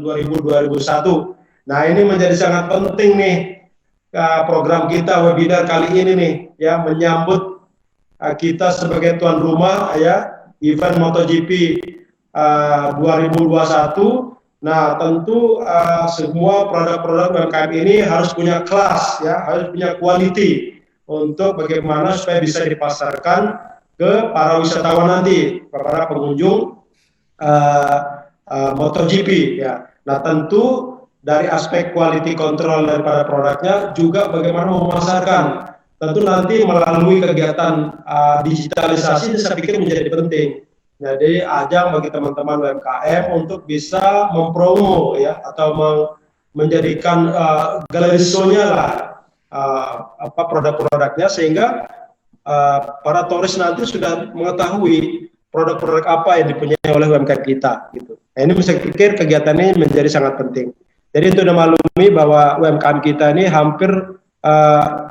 2000-2001. Nah, ini menjadi sangat penting nih program kita webinar kali ini nih ya, menyambut kita sebagai tuan rumah ya event MotoGP 2021. Nah, tentu semua produk-produk UMKM ini harus punya kelas ya, harus punya quality untuk bagaimana supaya bisa dipasarkan ke para wisatawan nanti, para pengunjung MotoGP ya. Nah, tentu dari aspek quality control daripada produknya juga bagaimana memasarkan. Tentu nanti melalui kegiatan digitalisasi saya pikir menjadi penting. Jadi ajang bagi teman-teman UMKM untuk bisa mempromo ya atau menjadikan galeri show-nya lah produk-produknya sehingga para turis nanti sudah mengetahui produk-produk apa yang dipunyai oleh UMKM kita gitu. Nah, ini saya pikir kegiatan ini menjadi sangat penting. Jadi untuk memaklumi bahwa UMKM kita ini hampir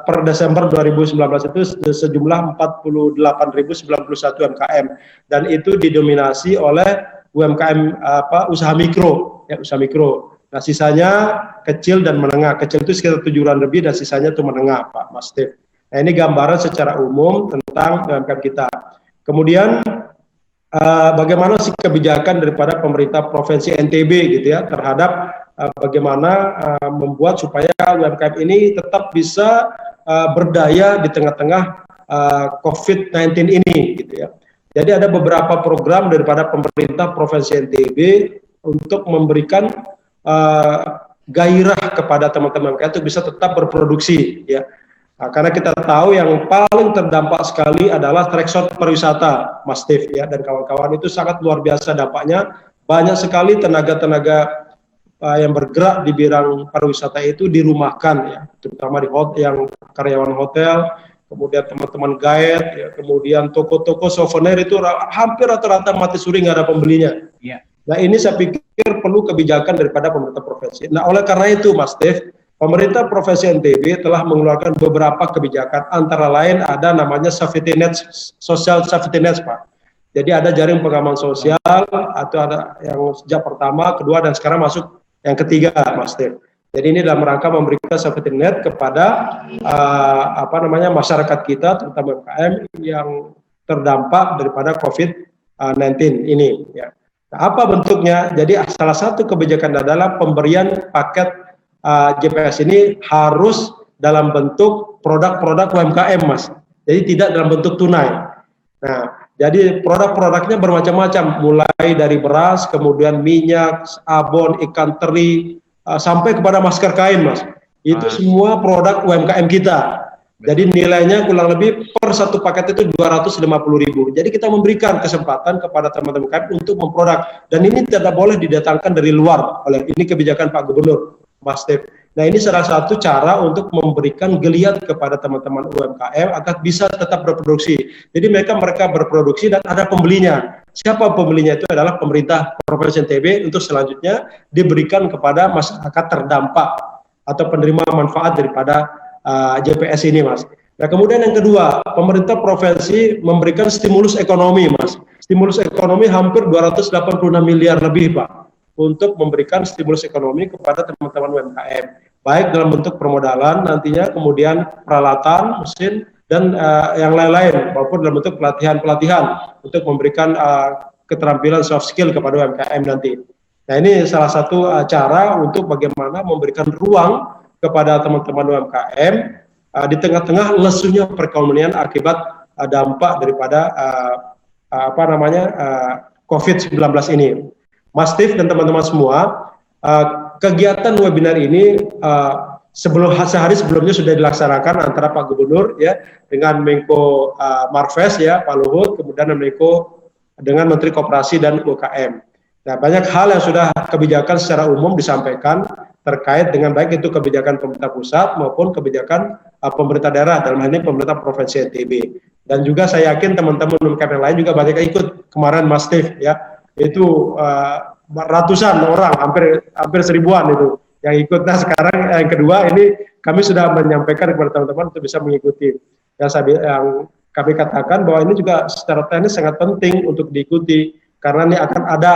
per Desember 2019 itu sejumlah 48.091 UMKM dan itu didominasi oleh UMKM usaha mikro ya, usaha mikro. Nah, sisanya kecil dan menengah. Kecil itu sekitar 700 lebih dan sisanya itu menengah, Pak Mas Steve. Nah, ini gambaran secara umum tentang UMKM kita. Kemudian bagaimana sih kebijakan daripada pemerintah Provinsi NTB gitu ya terhadap bagaimana membuat supaya UMKM ini tetap bisa berdaya di tengah-tengah COVID-19 ini gitu ya. Jadi ada beberapa program daripada pemerintah Provinsi NTB untuk memberikan gairah kepada teman-teman UMKM itu bisa tetap berproduksi ya. Nah, karena kita tahu yang paling terdampak sekali adalah trackshot pariwisata, Mas Steve ya, dan kawan-kawan itu sangat luar biasa dampaknya. Banyak sekali tenaga-tenaga yang bergerak di bidang pariwisata itu dirumahkan ya, terutama di hotel, yang karyawan hotel, kemudian teman-teman guide, ya, kemudian toko-toko souvenir itu hampir rata-rata mati suri nggak ada pembelinya. Yeah. Nah, ini saya pikir perlu kebijakan daripada pemerintah provinsi. Nah, oleh karena itu, Mas Steve, pemerintah Provinsi NTB telah mengeluarkan beberapa kebijakan, antara lain ada namanya safety net, social safety net, Pak. Jadi ada jaring pengaman sosial, atau ada yang sejak pertama, kedua, dan sekarang masuk yang ketiga, Mas Steve. Jadi ini dalam rangka memberikan safety net kepada masyarakat kita, terutama UMKM yang terdampak daripada COVID-19 ini. Ya. Nah, apa bentuknya? Jadi salah satu kebijakan adalah pemberian paket JPS ini harus dalam bentuk produk-produk UMKM, Mas. Jadi tidak dalam bentuk tunai. Nah, jadi produk-produknya bermacam-macam, mulai dari beras, kemudian minyak, abon, ikan teri, sampai kepada masker kain, Mas. Itu semua produk UMKM kita. Jadi nilainya kurang lebih per satu paket itu 250.000. Jadi kita memberikan kesempatan kepada teman-teman UMKM untuk memproduk. Dan ini tidak boleh didatangkan dari luar. Oleh ini kebijakan Pak Gubernur, Mas Steve. Nah, ini salah satu cara untuk memberikan geliat kepada teman-teman UMKM agar bisa tetap berproduksi. Jadi mereka berproduksi dan ada pembelinya. Siapa pembelinya? Itu adalah pemerintah Provinsi NTB untuk selanjutnya diberikan kepada masyarakat terdampak atau penerima manfaat daripada JPS ini, Mas. Nah, kemudian yang kedua, pemerintah provinsi memberikan stimulus ekonomi, Mas. Stimulus ekonomi hampir 286 miliar lebih, Pak, untuk memberikan stimulus ekonomi kepada teman-teman UMKM, baik dalam bentuk permodalan nantinya, kemudian peralatan, mesin, dan yang lain-lain, maupun dalam bentuk pelatihan-pelatihan untuk memberikan keterampilan soft skill kepada UMKM nanti. Nah, ini salah satu cara untuk bagaimana memberikan ruang kepada teman-teman UMKM di tengah-tengah lesunya perekonomian akibat dampak daripada COVID-19 ini. Mas Steve dan teman-teman semua, kegiatan webinar ini sehari sebelumnya sudah dilaksanakan antara Pak Gubernur ya dengan Menko Marves ya Pak Luhut, kemudian Menko dengan Menteri Koperasi dan UKM. Nah, banyak hal yang sudah kebijakan secara umum disampaikan terkait dengan baik itu kebijakan pemerintah pusat maupun kebijakan pemerintah daerah, dalam hal ini pemerintah Provinsi NTB. Dan juga saya yakin teman-teman UMKM yang lain juga banyak yang ikut kemarin, Mas Steve ya. Itu ratusan orang, hampir seribuan itu yang ikut. Nah, sekarang yang kedua ini kami sudah menyampaikan kepada teman-teman untuk bisa mengikuti. Yang kami katakan bahwa ini juga secara teknis sangat penting untuk diikuti karena ini akan ada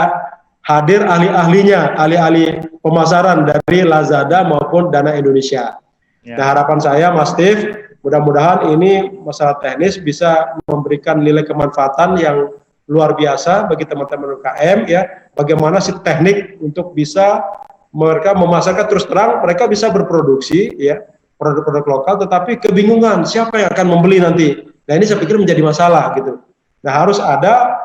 hadir ahli-ahlinya, ahli-ahli pemasaran dari Lazada maupun Dana Indonesia. Ya. Nah, harapan saya, Mas Steve, mudah-mudahan ini masalah teknis bisa memberikan nilai kemanfaatan yang luar biasa bagi teman-teman UKM ya. Bagaimana sih teknik untuk bisa mereka memasarkan, terus terang mereka bisa berproduksi ya produk-produk lokal, tetapi kebingungan siapa yang akan membeli nanti. Nah, ini saya pikir menjadi masalah gitu. Nah, harus ada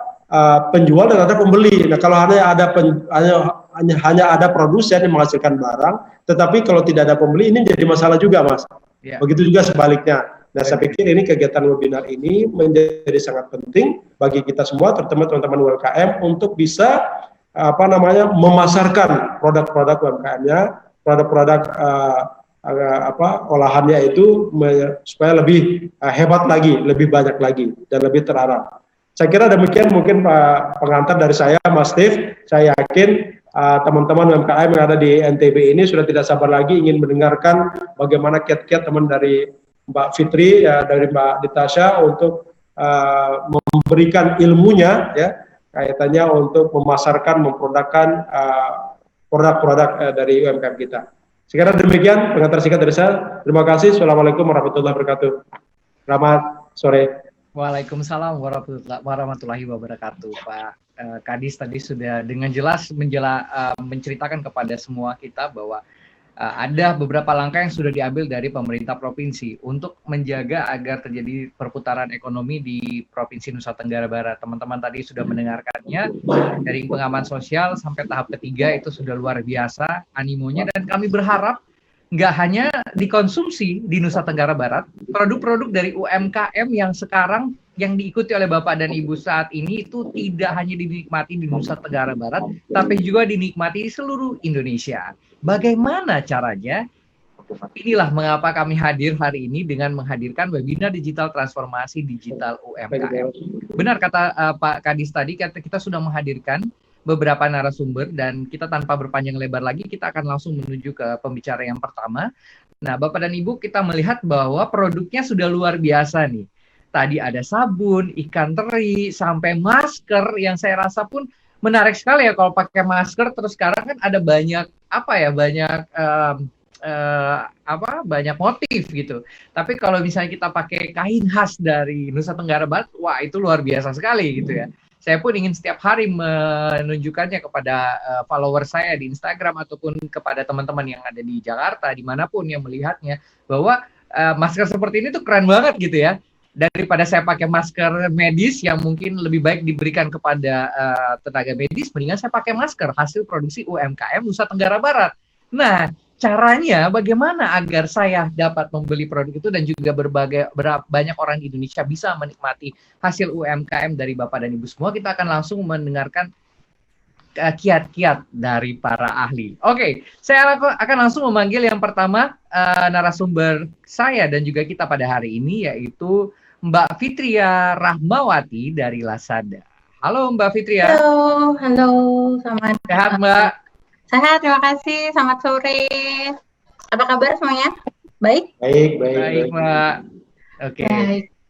penjual dan ada pembeli. Nah, kalau hanya ada produsen yang menghasilkan barang, tetapi kalau tidak ada pembeli, ini menjadi masalah juga, Mas. Ya. Begitu juga sebaliknya. Nah, saya pikir ini kegiatan webinar ini menjadi sangat penting bagi kita semua, terutama teman-teman UMKM, untuk bisa memasarkan produk-produk UMKM-nya, produk-produk olahannya itu supaya lebih hebat lagi, lebih banyak lagi, dan lebih terarah. Saya kira demikian mungkin Pak pengantar dari saya, Mas Steve. Saya yakin teman-teman UMKM yang ada di NTB ini sudah tidak sabar lagi ingin mendengarkan bagaimana kiat-kiat teman dari Mbak Fitri, ya, dari Mbak Ditasha untuk memberikan ilmunya, ya, kaitannya untuk memasarkan, memprodukkan produk-produk dari UMKM kita. Sekira demikian pengantar singkat dari saya. Terima kasih. Assalamualaikum warahmatullahi wabarakatuh. Selamat sore. Waalaikumsalam warahmatullahi wabarakatuh, Pak Kadis tadi sudah dengan jelas menceritakan kepada semua kita bahwa ada beberapa langkah yang sudah diambil dari pemerintah provinsi untuk menjaga agar terjadi perputaran ekonomi di Provinsi Nusa Tenggara Barat. Teman-teman tadi sudah mendengarkannya dari pengaman sosial sampai tahap ketiga itu sudah luar biasa animonya, dan kami berharap nggak hanya dikonsumsi di Nusa Tenggara Barat, produk-produk dari UMKM yang sekarang yang diikuti oleh Bapak dan Ibu saat ini itu tidak hanya dinikmati di Nusa Tenggara Barat, tapi juga dinikmati di seluruh Indonesia. Bagaimana caranya? Inilah mengapa kami hadir hari ini dengan menghadirkan webinar digital transformasi digital UMKM. Benar kata Pak Kadis tadi, kita sudah menghadirkan beberapa narasumber, dan kita tanpa berpanjang lebar lagi, kita akan langsung menuju ke pembicara yang pertama. Nah, Bapak dan Ibu, kita melihat bahwa produknya sudah luar biasa nih. Tadi ada sabun, ikan teri, sampai masker yang saya rasa pun menarik sekali ya kalau pakai masker. Terus sekarang kan ada banyak banyak motif gitu. Tapi kalau misalnya kita pakai kain khas dari Nusa Tenggara Barat, wah itu luar biasa sekali gitu ya. Saya pun ingin setiap hari menunjukkannya kepada follower saya di Instagram ataupun kepada teman-teman yang ada di Jakarta, dimanapun yang melihatnya, bahwa masker seperti ini tuh keren banget gitu ya. Daripada saya pakai masker medis yang mungkin lebih baik diberikan kepada tenaga medis, mendingan saya pakai masker hasil produksi UMKM Nusa Tenggara Barat. Nah, caranya bagaimana agar saya dapat membeli produk itu dan juga banyak orang di Indonesia bisa menikmati hasil UMKM dari Bapak dan Ibu semua? Kita akan langsung mendengarkan kiat-kiat dari para ahli. Oke, saya akan langsung memanggil yang pertama narasumber saya dan juga kita pada hari ini, yaitu Mbak Fitria Rahmawati dari Lazada. Halo Mbak Fitria. Halo, selamat sehat Mbak? Sehat, terima kasih. Selamat sore. Apa kabar semuanya? Baik? Baik Mbak. Oke.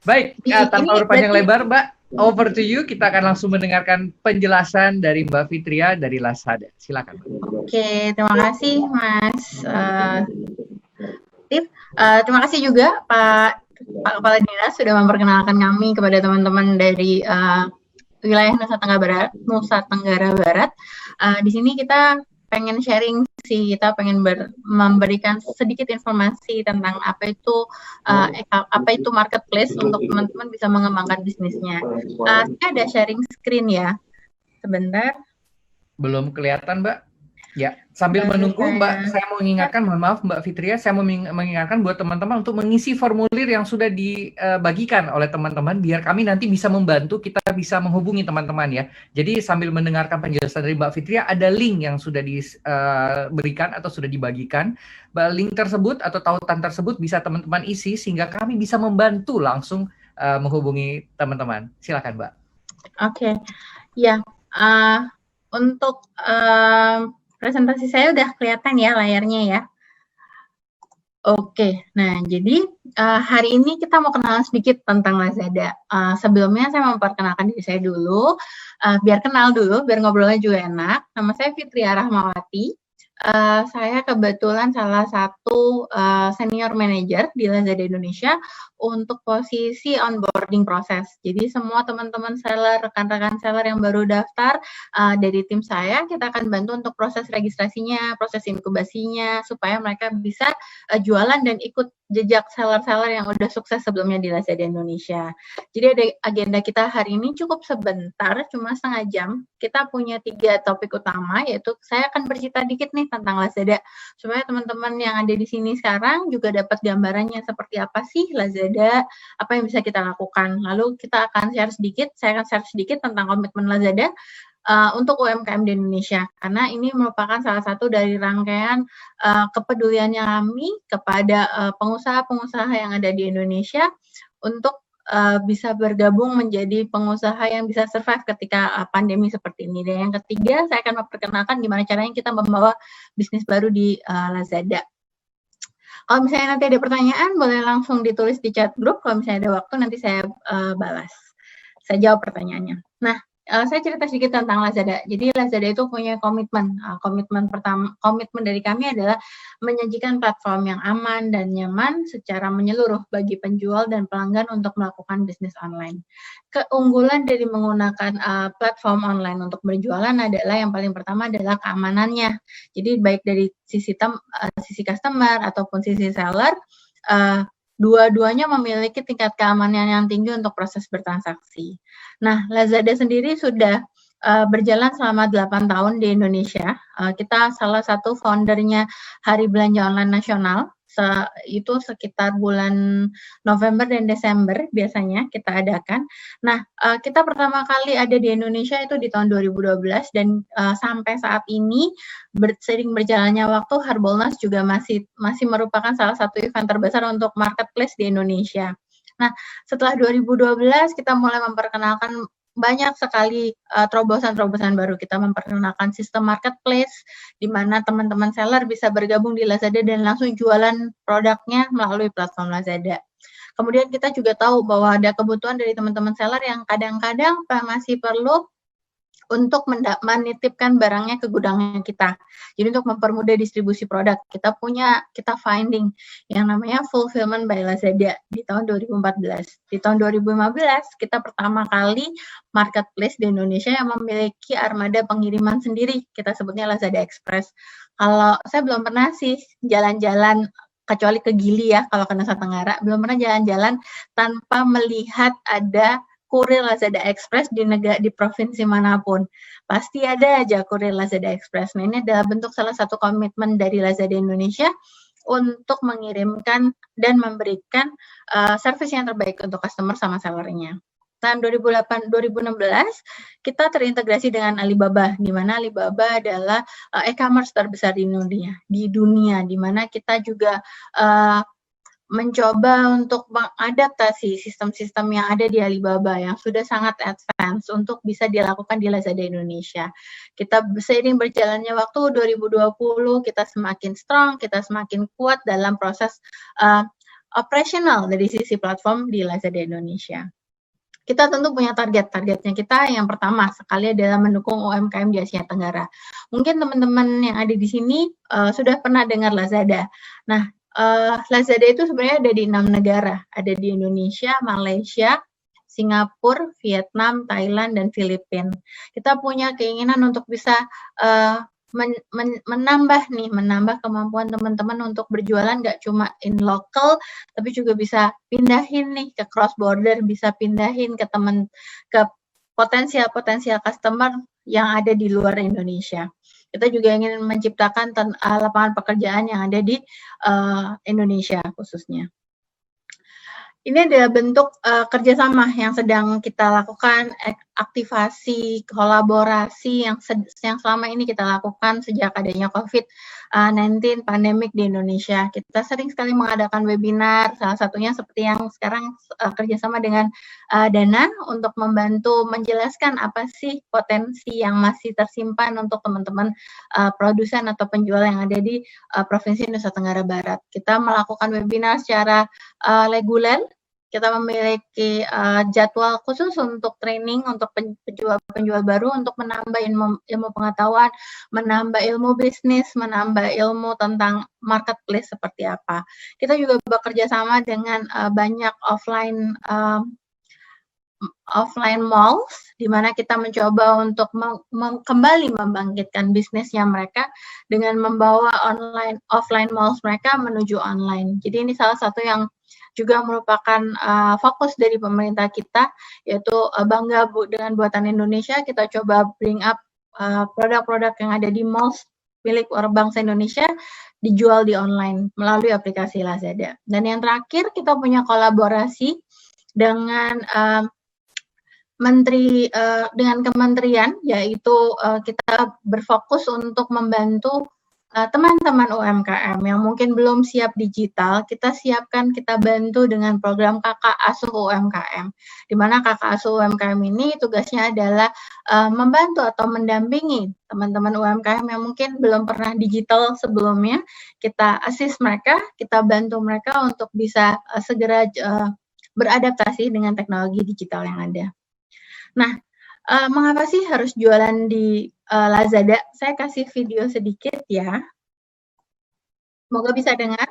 Baik, tanpa berpanjang lebar Mbak, over to you. Kita akan langsung mendengarkan penjelasan dari Mbak Fitria dari Lazada. Silakan. Oke, terima kasih Mas Steve. Terima kasih juga Pak Kepala Dinas sudah memperkenalkan kami kepada teman-teman dari wilayah Nusa Tenggara Barat. Di sini kita pengen sharing sih, kita pengen memberikan sedikit informasi tentang apa itu marketplace untuk teman-teman bisa mengembangkan bisnisnya. Saya ada sharing screen ya, sebentar. Belum kelihatan Mbak? Ya, sambil menunggu Mbak, saya mau mengingatkan, mohon maaf Mbak Fitria, saya mau mengingatkan buat teman-teman untuk mengisi formulir yang sudah dibagikan oleh teman-teman, biar kami nanti bisa membantu, kita bisa menghubungi teman-teman ya. Jadi sambil mendengarkan penjelasan dari Mbak Fitria, ada link yang sudah diberikan atau sudah dibagikan. Link tersebut atau tautan tersebut bisa teman-teman isi, sehingga kami bisa membantu langsung menghubungi teman-teman. Silakan Mbak. Oke, ya, untuk presentasi saya udah kelihatan ya layarnya ya. Oke, nah jadi hari ini kita mau kenalan sedikit tentang Lazada. Sebelumnya saya memperkenalkan diri saya dulu, biar kenal dulu, biar ngobrolnya juga enak. Nama saya Fitria Rahmawati. Saya kebetulan salah satu senior manager di Lazada Indonesia untuk posisi onboarding proses. Jadi semua teman-teman seller, rekan-rekan seller yang baru daftar dari tim saya, kita akan bantu untuk proses registrasinya, proses inkubasinya, supaya mereka bisa jualan dan ikut jejak seller-seller yang udah sukses sebelumnya di Lazada Indonesia. Jadi ada agenda kita hari ini cukup sebentar, cuma setengah jam. Kita punya 3 topik utama, yaitu saya akan bercerita dikit nih tentang Lazada, supaya teman-teman yang ada di sini sekarang juga dapat gambarannya seperti apa sih Lazada, apa yang bisa kita lakukan. Lalu kita akan share sedikit, saya akan share sedikit tentang komitmen Lazada untuk UMKM di Indonesia, karena ini merupakan salah satu dari rangkaian kepeduliannya kami kepada pengusaha-pengusaha yang ada di Indonesia untuk bisa bergabung menjadi pengusaha yang bisa survive ketika pandemi seperti ini. Dan yang ketiga, saya akan memperkenalkan gimana caranya kita membawa bisnis baru di Lazada. Kalau misalnya nanti ada pertanyaan, boleh langsung ditulis di chat grup. Kalau misalnya ada waktu, nanti saya balas. Saya jawab pertanyaannya. Nah, saya cerita sedikit tentang Lazada. Jadi Lazada itu punya komitmen. Komitmen dari kami adalah menyajikan platform yang aman dan nyaman secara menyeluruh bagi penjual dan pelanggan untuk melakukan bisnis online. Keunggulan dari menggunakan platform online untuk berjualan adalah yang paling pertama adalah keamanannya. Jadi baik dari sisi customer ataupun sisi seller, dua-duanya memiliki tingkat keamanan yang tinggi untuk proses bertransaksi. Nah, Lazada sendiri sudah berjalan selama 8 tahun di Indonesia. Kita salah satu foundernya Hari Belanja Online Nasional. Itu sekitar bulan November dan Desember biasanya kita adakan. Nah, kita pertama kali ada di Indonesia itu di tahun 2012 dan sampai saat ini seiring berjalannya waktu Harbolnas juga masih merupakan salah satu event terbesar untuk marketplace di Indonesia. Nah, setelah 2012 kita mulai memperkenalkan banyak sekali terobosan-terobosan baru. Kita memperkenalkan sistem marketplace di mana teman-teman seller bisa bergabung di Lazada dan langsung jualan produknya melalui platform Lazada. Kemudian kita juga tahu bahwa ada kebutuhan dari teman-teman seller yang kadang-kadang masih perlu untuk menitipkan barangnya ke gudangnya kita. Jadi untuk mempermudah distribusi produk, kita finding yang namanya Fulfillment by Lazada di tahun 2014. Di tahun 2015, kita pertama kali marketplace di Indonesia yang memiliki armada pengiriman sendiri. Kita sebutnya Lazada Express. Kalau saya belum pernah sih jalan-jalan, kecuali ke Gili ya, kalau ke Nusa Tenggara, belum pernah jalan-jalan tanpa melihat ada kurir Lazada Express di provinsi manapun. Pasti ada aja kurir Lazada Express. Nah, ini adalah bentuk salah satu komitmen dari Lazada Indonesia untuk mengirimkan dan memberikan service yang terbaik untuk customer sama sellernya. Tahun 2016 kita terintegrasi dengan Alibaba, di mana Alibaba adalah e-commerce terbesar di dunia, di mana kita juga mencoba untuk mengadaptasi sistem-sistem yang ada di Alibaba yang sudah sangat advance untuk bisa dilakukan di Lazada Indonesia. Kita seiring berjalannya waktu 2020, kita semakin strong, kita semakin kuat dalam proses operasional dari sisi platform di Lazada Indonesia. Kita tentu punya targetnya kita yang pertama sekali adalah mendukung UMKM di Asia Tenggara. Mungkin teman-teman yang ada di sini sudah pernah dengar Lazada. Nah, Lazada itu sebenarnya ada di 6 negara, ada di Indonesia, Malaysia, Singapura, Vietnam, Thailand, dan Filipina. Kita punya keinginan untuk bisa menambah kemampuan teman-teman untuk berjualan nggak cuma in local, tapi juga bisa pindahin nih ke cross border, bisa pindahin ke potensial customer yang ada di luar Indonesia. Kita juga ingin menciptakan lapangan pekerjaan yang ada di Indonesia khususnya. Ini adalah bentuk kerjasama yang sedang kita lakukan aktivasi, kolaborasi yang selama ini kita lakukan sejak adanya COVID-19 pandemik di Indonesia. Kita sering sekali mengadakan webinar, salah satunya seperti yang sekarang kerjasama dengan Dana untuk membantu menjelaskan apa sih potensi yang masih tersimpan untuk teman-teman produsen atau penjual yang ada di Provinsi Nusa Tenggara Barat. Kita melakukan webinar secara reguler. Kita memiliki jadwal khusus untuk training untuk penjual baru untuk menambah ilmu pengetahuan, menambah ilmu bisnis, menambah ilmu tentang marketplace seperti apa. Kita juga bekerja sama dengan banyak offline malls, di mana kita mencoba untuk kembali membangkitkan bisnisnya mereka dengan membawa offline malls mereka menuju online. Jadi ini salah satu yang juga merupakan fokus dari pemerintah kita, yaitu bangga dengan buatan Indonesia. Kita coba bring up produk-produk yang ada di malls milik bangsa Indonesia dijual di online melalui aplikasi Lazada. Dan yang terakhir, kita punya kolaborasi dengan dengan kementerian, yaitu kita berfokus untuk membantu teman-teman UMKM yang mungkin belum siap digital. Kita siapkan, kita bantu dengan program Kakak Asuh UMKM, di mana Kakak Asuh UMKM ini tugasnya adalah membantu atau mendampingi teman-teman UMKM yang mungkin belum pernah digital sebelumnya. Kita assist mereka, kita bantu mereka untuk bisa segera beradaptasi dengan teknologi digital yang ada. Nah, mengapa sih harus jualan di Lazada? Saya kasih video sedikit ya. Semoga bisa dengar.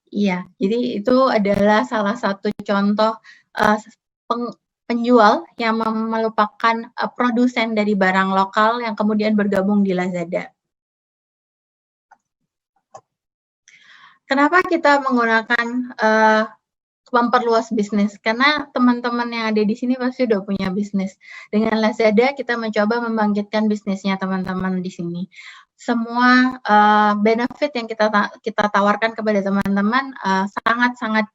Iya, jadi itu adalah salah satu contoh penjual yang melupakan produsen dari barang lokal yang kemudian bergabung di Lazada. Kenapa kita menggunakan memperluas bisnis? Karena teman-teman yang ada di sini pasti udah punya bisnis. Dengan Lazada kita mencoba membangkitkan bisnisnya teman-teman di sini. Semua benefit yang kita tawarkan kepada teman-teman sangat-sangat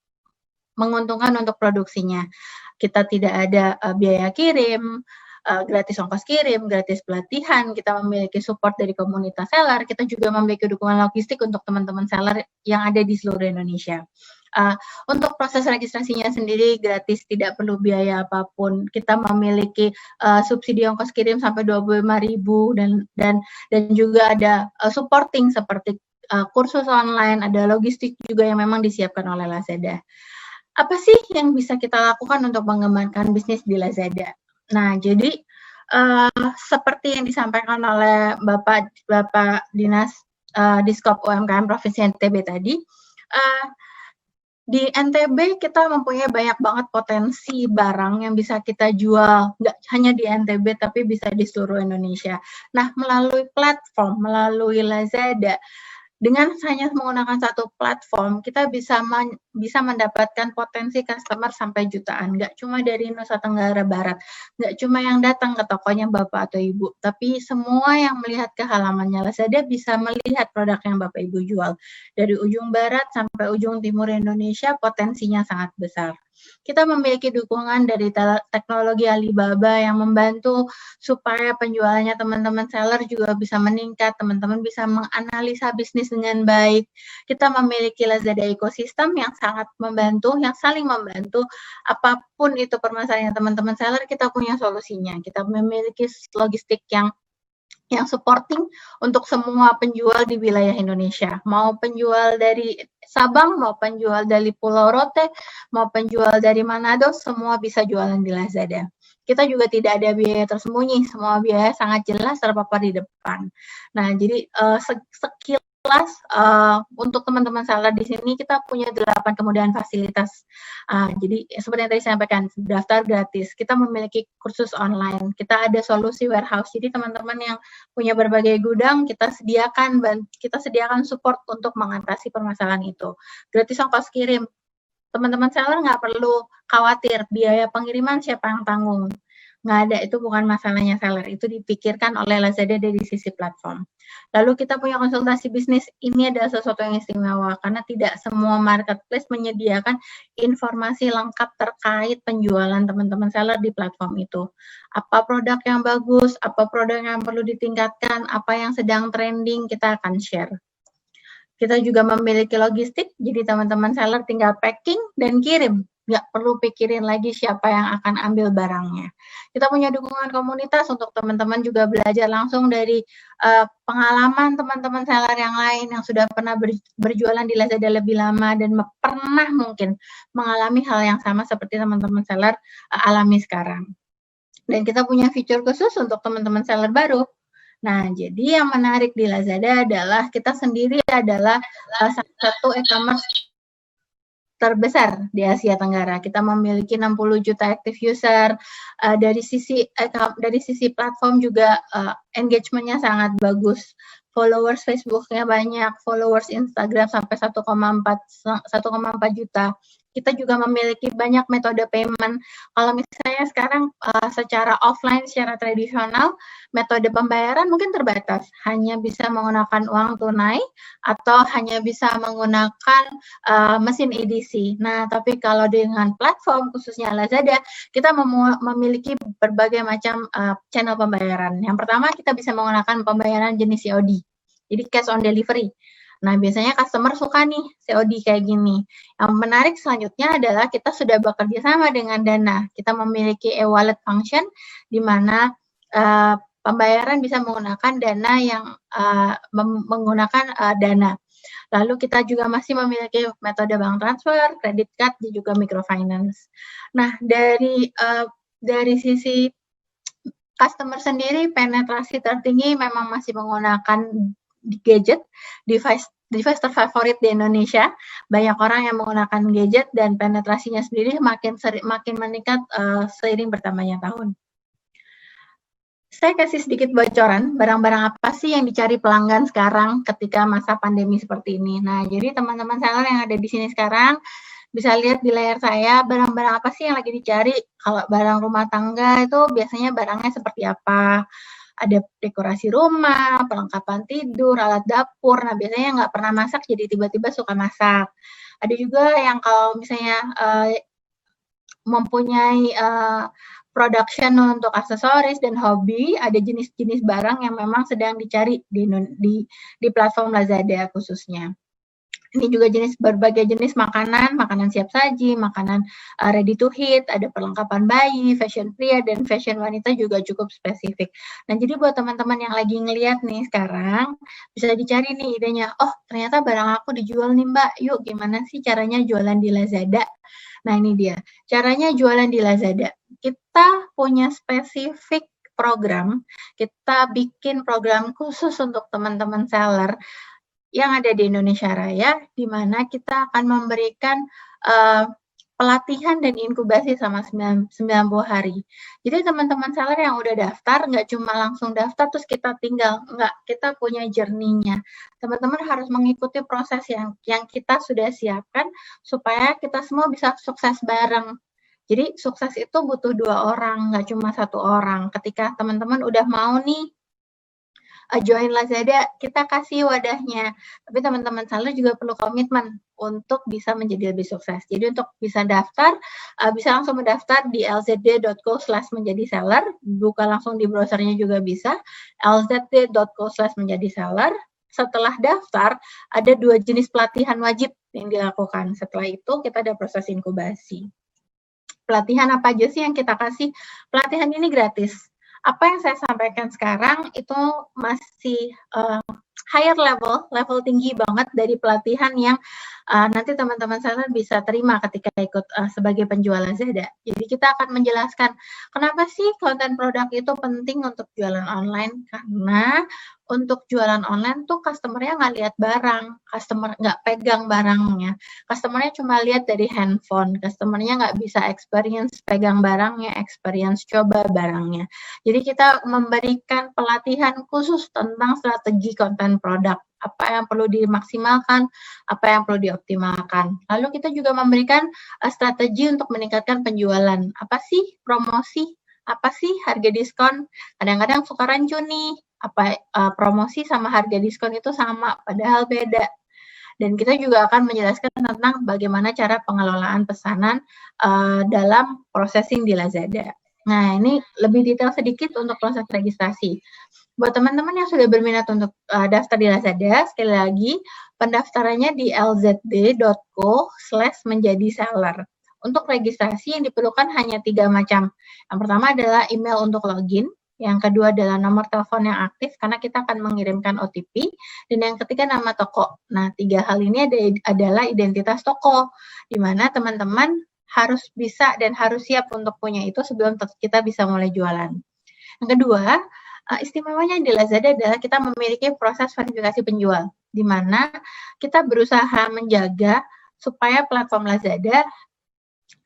menguntungkan untuk produksinya. Kita tidak ada biaya kirim, gratis ongkos kirim, gratis pelatihan, kita memiliki support dari komunitas seller, kita juga memiliki dukungan logistik untuk teman-teman seller yang ada di seluruh Indonesia. Untuk proses registrasinya sendiri gratis, tidak perlu biaya apapun. Kita memiliki subsidi ongkos kirim sampai 25.000 dan juga ada supporting seperti kursus online, ada logistik juga yang memang disiapkan oleh Lazada. Apa sih yang bisa kita lakukan untuk mengembangkan bisnis di Lazada? Nah, jadi seperti yang disampaikan oleh Bapak Dinas Diskop UMKM Provinsi NTB tadi, di NTB kita mempunyai banyak banget potensi barang yang bisa kita jual, nggak hanya di NTB tapi bisa di seluruh Indonesia. Nah, melalui platform, melalui Lazada, dengan hanya menggunakan satu platform, kita bisa mendapatkan potensi customer sampai jutaan. Nggak cuma dari Nusa Tenggara Barat, nggak cuma yang datang ke tokonya Bapak atau Ibu, tapi semua yang melihat ke halamannya Lazada bisa melihat produk yang Bapak Ibu jual. Dari ujung barat sampai ujung timur Indonesia, potensinya sangat besar. Kita memiliki dukungan dari teknologi Alibaba yang membantu supaya penjualannya teman-teman seller juga bisa meningkat, teman-teman bisa menganalisa bisnis dengan baik. Kita memiliki Lazada Ecosystem yang sangat membantu, yang saling membantu. Apapun itu permasalahan teman-teman seller, kita punya solusinya. Kita memiliki logistik yang supporting untuk semua penjual di wilayah Indonesia. Mau penjual dari Sabang, mau penjual dari Pulau Rote, mau penjual dari Manado, semua bisa jualan di Lazada. Kita juga tidak ada biaya tersembunyi, semua biaya sangat jelas terpapar di depan. Nah, jadi sekilas untuk teman-teman seller di sini kita punya 8 kemudahan fasilitas. Jadi seperti yang tadi saya sampaikan, daftar gratis. Kita memiliki kursus online. Kita ada solusi warehouse. Jadi teman-teman yang punya berbagai gudang, kita sediakan support untuk mengatasi permasalahan itu. Gratis ongkos kirim. Teman-teman seller nggak perlu khawatir biaya pengiriman siapa yang tanggung. Nggak ada, itu bukan masalahnya seller, itu dipikirkan oleh Lazada dari sisi platform. Lalu kita punya konsultasi bisnis, ini adalah sesuatu yang istimewa, karena tidak semua marketplace menyediakan informasi lengkap terkait penjualan teman-teman seller di platform itu. Apa produk yang bagus, apa produk yang perlu ditingkatkan, apa yang sedang trending, kita akan share. Kita juga memiliki logistik, jadi teman-teman seller tinggal packing dan kirim. Nggak perlu pikirin lagi siapa yang akan ambil barangnya. Kita punya dukungan komunitas untuk teman-teman juga belajar langsung dari pengalaman teman-teman seller yang lain yang sudah pernah berjualan di Lazada lebih lama dan pernah mungkin mengalami hal yang sama seperti teman-teman seller alami sekarang. Dan kita punya fitur khusus untuk teman-teman seller baru. Nah, jadi yang menarik di Lazada adalah kita sendiri adalah salah satu e-commerce terbesar di Asia Tenggara. Kita memiliki 60 juta active user. Dari sisi platform juga engagement-nya sangat bagus. Followers Facebook-nya banyak, followers Instagram sampai 1,4 juta. Kita juga memiliki banyak metode payment. Kalau misalnya sekarang secara offline, secara tradisional, metode pembayaran mungkin terbatas. Hanya bisa menggunakan uang tunai atau hanya bisa menggunakan mesin EDC. Nah, tapi kalau dengan platform, khususnya Lazada, kita memiliki berbagai macam channel pembayaran. Yang pertama, kita bisa menggunakan pembayaran jenis COD. Jadi cash on delivery. Nah, biasanya customer suka nih COD kayak gini. Yang menarik selanjutnya adalah kita sudah bekerja sama dengan Dana. Kita memiliki e-wallet function di mana pembayaran bisa menggunakan Dana yang menggunakan Dana. Lalu kita juga masih memiliki metode bank transfer, credit card, dan juga microfinance. Nah, dari sisi customer sendiri, penetrasi tertinggi memang masih menggunakan gadget, device terfavorit di Indonesia. Banyak orang yang menggunakan gadget dan penetrasinya sendiri makin meningkat seiring bertambahnya tahun. Saya kasih sedikit bocoran, barang-barang apa sih yang dicari pelanggan sekarang ketika masa pandemi seperti ini. Nah, jadi teman-teman seller yang ada di sini sekarang bisa lihat di layar saya, barang-barang apa sih yang lagi dicari. Kalau barang rumah tangga itu biasanya barangnya seperti apa. Ada dekorasi rumah, perlengkapan tidur, alat dapur. Nah, biasanya nggak pernah masak, jadi tiba-tiba suka masak. Ada juga yang kalau misalnya mempunyai production untuk aksesoris dan hobi, ada jenis-jenis barang yang memang sedang dicari di platform Lazada khususnya. Ini juga berbagai jenis makanan siap saji, makanan ready to heat, ada perlengkapan bayi, fashion pria, dan fashion wanita juga cukup spesifik. Nah, jadi buat teman-teman yang lagi ngeliat nih sekarang, bisa dicari nih idenya, oh ternyata barang aku dijual nih Mbak, yuk gimana sih caranya jualan di Lazada? Nah, ini dia, caranya jualan di Lazada. Kita punya spesifik program, kita bikin program khusus untuk teman-teman seller yang ada di Indonesia Raya, di mana kita akan memberikan pelatihan dan inkubasi sama 90 hari. Jadi teman-teman seller yang udah daftar, nggak cuma langsung daftar terus kita tinggal, nggak, kita punya journey-nya. Teman-teman harus mengikuti proses yang kita sudah siapkan, supaya kita semua bisa sukses bareng. Jadi sukses itu butuh 2 orang, nggak cuma 1 orang. Ketika teman-teman udah mau nih, join Lazada, kita kasih wadahnya. Tapi teman-teman seller juga perlu komitmen untuk bisa menjadi lebih sukses. Jadi untuk bisa daftar, bisa langsung mendaftar di lzd.co/menjadi-seller, buka langsung di browsernya juga bisa, lzd.co/menjadi-seller. Setelah daftar, ada 2 jenis pelatihan wajib yang dilakukan. Setelah itu kita ada proses inkubasi. Pelatihan apa aja sih yang kita kasih? Pelatihan ini gratis. Apa yang saya sampaikan sekarang itu masih higher level tinggi banget dari pelatihan yang nanti teman-teman seller bisa terima ketika ikut sebagai penjual Lazada. Jadi kita akan menjelaskan kenapa sih konten produk itu penting untuk jualan online, karena untuk jualan online tuh customer-nya nggak lihat barang, customer nggak pegang barangnya, customer-nya cuma lihat dari handphone, customer-nya nggak bisa experience pegang barangnya, experience coba barangnya. Jadi kita memberikan pelatihan khusus tentang strategi konten produk, apa yang perlu dimaksimalkan, apa yang perlu dioptimalkan. Lalu kita juga memberikan strategi untuk meningkatkan penjualan. Apa sih promosi? Apa sih harga diskon? Kadang-kadang suka rancu nih, promosi sama harga diskon itu sama, padahal beda. Dan kita juga akan menjelaskan tentang bagaimana cara pengelolaan pesanan dalam processing di Lazada. Nah, ini lebih detail sedikit untuk proses registrasi. Buat teman-teman yang sudah berminat untuk daftar di Lazada, sekali lagi, pendaftarannya di lzd.co/menjadi-seller. Untuk registrasi yang diperlukan hanya 3 macam. Yang pertama adalah email untuk login, yang kedua adalah nomor telepon yang aktif karena kita akan mengirimkan OTP, dan yang ketiga nama toko. Nah, 3 hal ini adalah identitas toko, di mana teman-teman harus bisa dan harus siap untuk punya itu sebelum kita bisa mulai jualan. Yang kedua, istimewanya di Lazada adalah kita memiliki proses verifikasi penjual, di mana kita berusaha menjaga supaya platform Lazada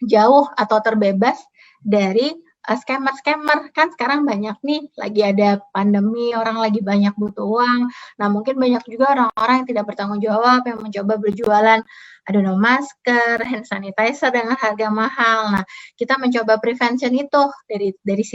jauh atau terbebas dari scammer-scammer. Kan sekarang banyak nih, lagi ada pandemi, orang lagi banyak butuh uang. Nah, mungkin banyak juga orang-orang yang tidak bertanggung jawab yang mencoba berjualan masker, hand sanitizer dengan harga mahal. Nah, kita mencoba prevention itu dari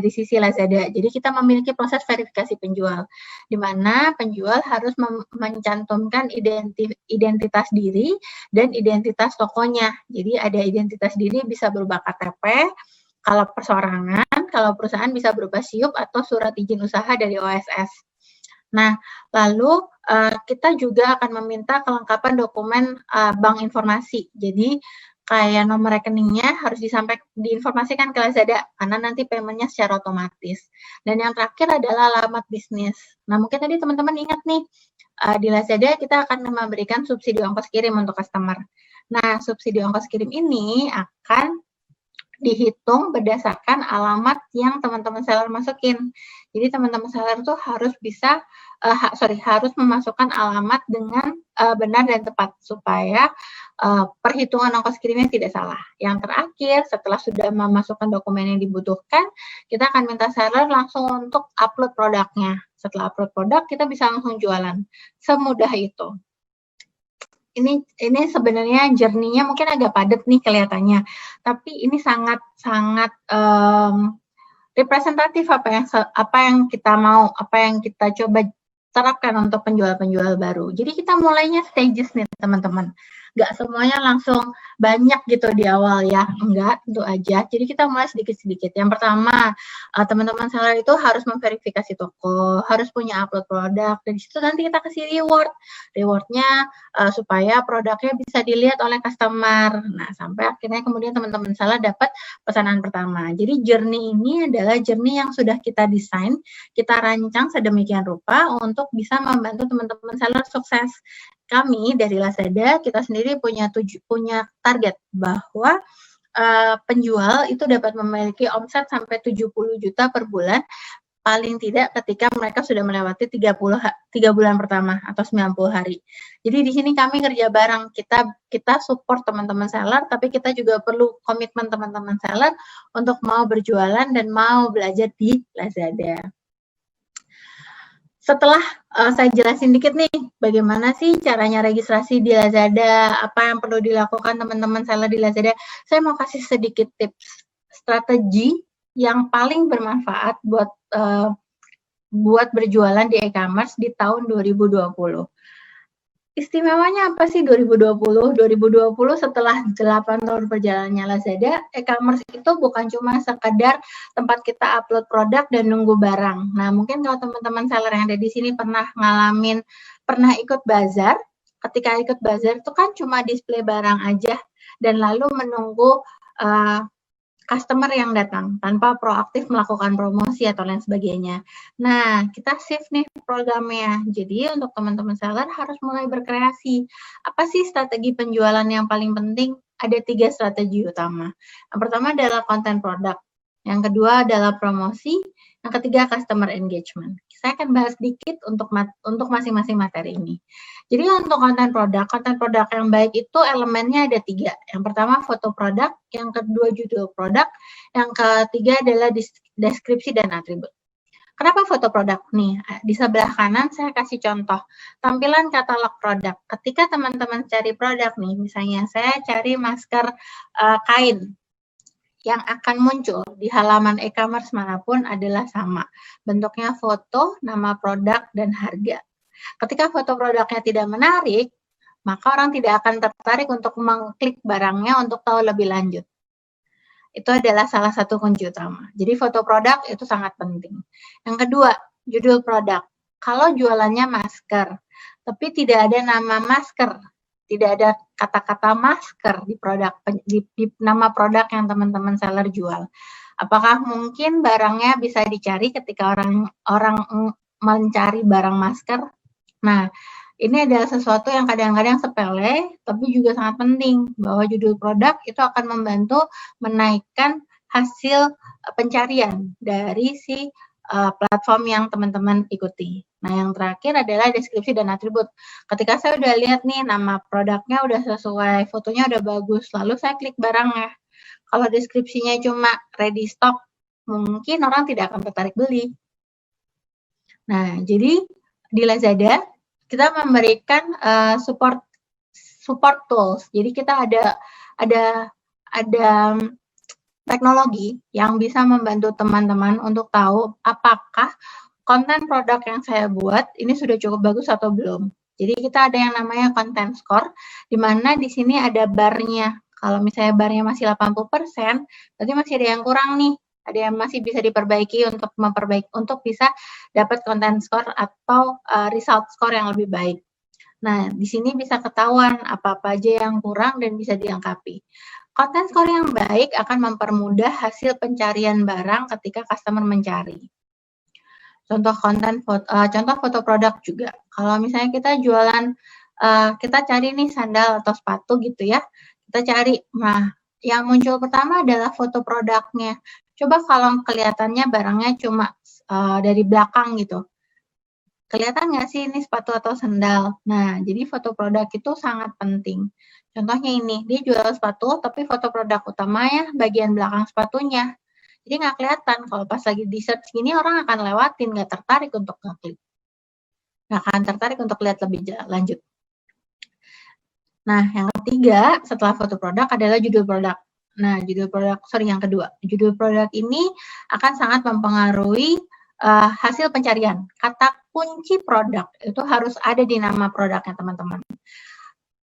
sisi Lazada. Jadi kita memiliki proses verifikasi penjual, di mana penjual harus mencantumkan identitas diri dan identitas tokonya. Jadi ada identitas diri bisa berupa KTP, kalau perseorangan, kalau perusahaan bisa berupa SIUP atau surat izin usaha dari OSS. Nah, lalu kita juga akan meminta kelengkapan dokumen bank informasi. Jadi kayak nomor rekeningnya harus diinformasikan ke Lazada karena nanti payment-nya secara otomatis. Dan yang terakhir adalah alamat bisnis. Nah, mungkin tadi teman-teman ingat nih, di Lazada kita akan memberikan subsidi ongkos kirim untuk customer. Nah, subsidi ongkos kirim ini akan dihitung berdasarkan alamat yang teman-teman seller masukin. Jadi teman-teman seller tuh harus bisa harus memasukkan alamat dengan benar dan tepat supaya perhitungan ongkos kirimnya tidak salah. Yang terakhir, setelah sudah memasukkan dokumen yang dibutuhkan, kita akan minta seller langsung untuk upload produknya. Setelah upload produk, kita bisa langsung jualan. Semudah itu. Ini sebenarnya journey-nya mungkin agak padat nih kelihatannya, tapi ini sangat representatif apa yang kita mau, apa yang kita coba terapkan untuk penjual-penjual baru. Jadi kita mulainya stages nih teman-teman. Nggak semuanya langsung banyak gitu di awal ya, enggak, tentu aja. Jadi kita mulai sedikit-sedikit. Yang pertama, teman-teman seller itu harus memverifikasi toko, harus punya upload produk, dan disitu nanti kita kasih rewardnya supaya produknya bisa dilihat oleh customer. Nah, sampai akhirnya kemudian teman-teman seller dapat pesanan pertama. Jadi journey ini adalah journey yang sudah kita desain, kita rancang sedemikian rupa untuk bisa membantu teman-teman seller sukses. Kami dari Lazada, kita sendiri punya target bahwa penjual itu dapat memiliki omset sampai 70 juta per bulan, paling tidak ketika mereka sudah melewati 3 bulan pertama atau 90 hari. Jadi di sini kami kerja bareng, kita support teman-teman seller, tapi kita juga perlu komitmen teman-teman seller untuk mau berjualan dan mau belajar di Lazada. Setelah saya jelasin dikit nih, bagaimana sih caranya registrasi di Lazada, apa yang perlu dilakukan teman-teman seller di Lazada, saya mau kasih sedikit tips strategi yang paling bermanfaat buat berjualan di e-commerce di tahun 2020. Istimewanya apa sih 2020? 2020 setelah 8 tahun perjalanannya Lazada, e-commerce itu bukan cuma sekedar tempat kita upload produk dan nunggu barang. Nah, mungkin kalau teman-teman seller yang ada di sini pernah ikut bazar. Ketika ikut bazar itu kan cuma display barang aja dan lalu menunggu customer yang datang tanpa proaktif melakukan promosi atau lain sebagainya. Nah, kita shift nih programnya. Jadi untuk teman-teman seller harus mulai berkreasi. Apa sih strategi penjualan yang paling penting? Ada 3 strategi utama. Yang pertama adalah konten produk. Yang kedua adalah promosi. Yang ketiga customer engagement. Saya akan bahas sedikit untuk masing-masing materi ini. Jadi untuk konten produk yang baik itu elemennya ada 3. Yang pertama foto produk, yang kedua judul produk, yang ketiga adalah deskripsi dan atribut. Kenapa foto produk nih? Di sebelah kanan saya kasih contoh tampilan katalog produk. Ketika teman-teman cari produk nih, misalnya saya cari masker kain. yang akan muncul di halaman e-commerce manapun adalah sama. Bentuknya foto, nama produk, dan harga. Ketika foto produknya tidak menarik, maka orang tidak akan tertarik untuk mengklik barangnya untuk tahu lebih lanjut. Itu adalah salah satu kunci utama. Jadi foto produk itu sangat penting. Yang kedua, judul produk. Kalau jualannya masker, tapi tidak ada nama masker, tidak ada kata-kata masker di produk di nama produk yang teman-teman seller jual. Apakah mungkin barangnya bisa dicari ketika orang mencari barang masker? Nah, ini adalah sesuatu yang kadang-kadang sepele, tapi juga sangat penting bahwa judul produk itu akan membantu menaikkan hasil pencarian dari si platform yang teman-teman ikuti. Nah, yang terakhir adalah deskripsi dan atribut. Ketika saya udah lihat nih nama produknya udah sesuai, fotonya udah bagus, lalu saya klik barangnya. Kalau deskripsinya cuma ready stock, mungkin orang tidak akan tertarik beli. Nah, jadi di Lazada kita memberikan support tools. Jadi kita ada teknologi yang bisa membantu teman-teman untuk tahu apakah konten produk yang saya buat ini sudah cukup bagus atau belum. Jadi kita ada yang namanya content score, di mana di sini ada barnya. Kalau misalnya barnya masih 80%, berarti masih ada yang kurang nih. Ada yang masih bisa diperbaiki untuk bisa dapat content score atau result score yang lebih baik. Nah, di sini bisa ketahuan apa-apa aja yang kurang dan bisa dilengkapi. Content score yang baik akan mempermudah hasil pencarian barang ketika customer mencari. Contoh foto produk juga. Kalau misalnya kita jualan, kita cari nih sandal atau sepatu gitu ya, kita cari. Nah, yang muncul pertama adalah foto produknya. Coba kalau kelihatannya barangnya cuma dari belakang gitu. Kelihatan nggak sih ini sepatu atau sandal? Nah, jadi foto produk itu sangat penting. Contohnya ini, dia jual sepatu, tapi foto produk utamanya bagian belakang sepatunya. Jadi nggak kelihatan. Kalau pas lagi di search gini, orang akan lewatin, nggak tertarik untuk ngeklik. Nggak akan tertarik untuk lihat lebih lanjut. Nah, yang ketiga setelah foto produk adalah judul produk. Nah, yang kedua. Judul produk ini akan sangat mempengaruhi hasil pencarian. Kata kunci produk itu harus ada di nama produknya, teman-teman.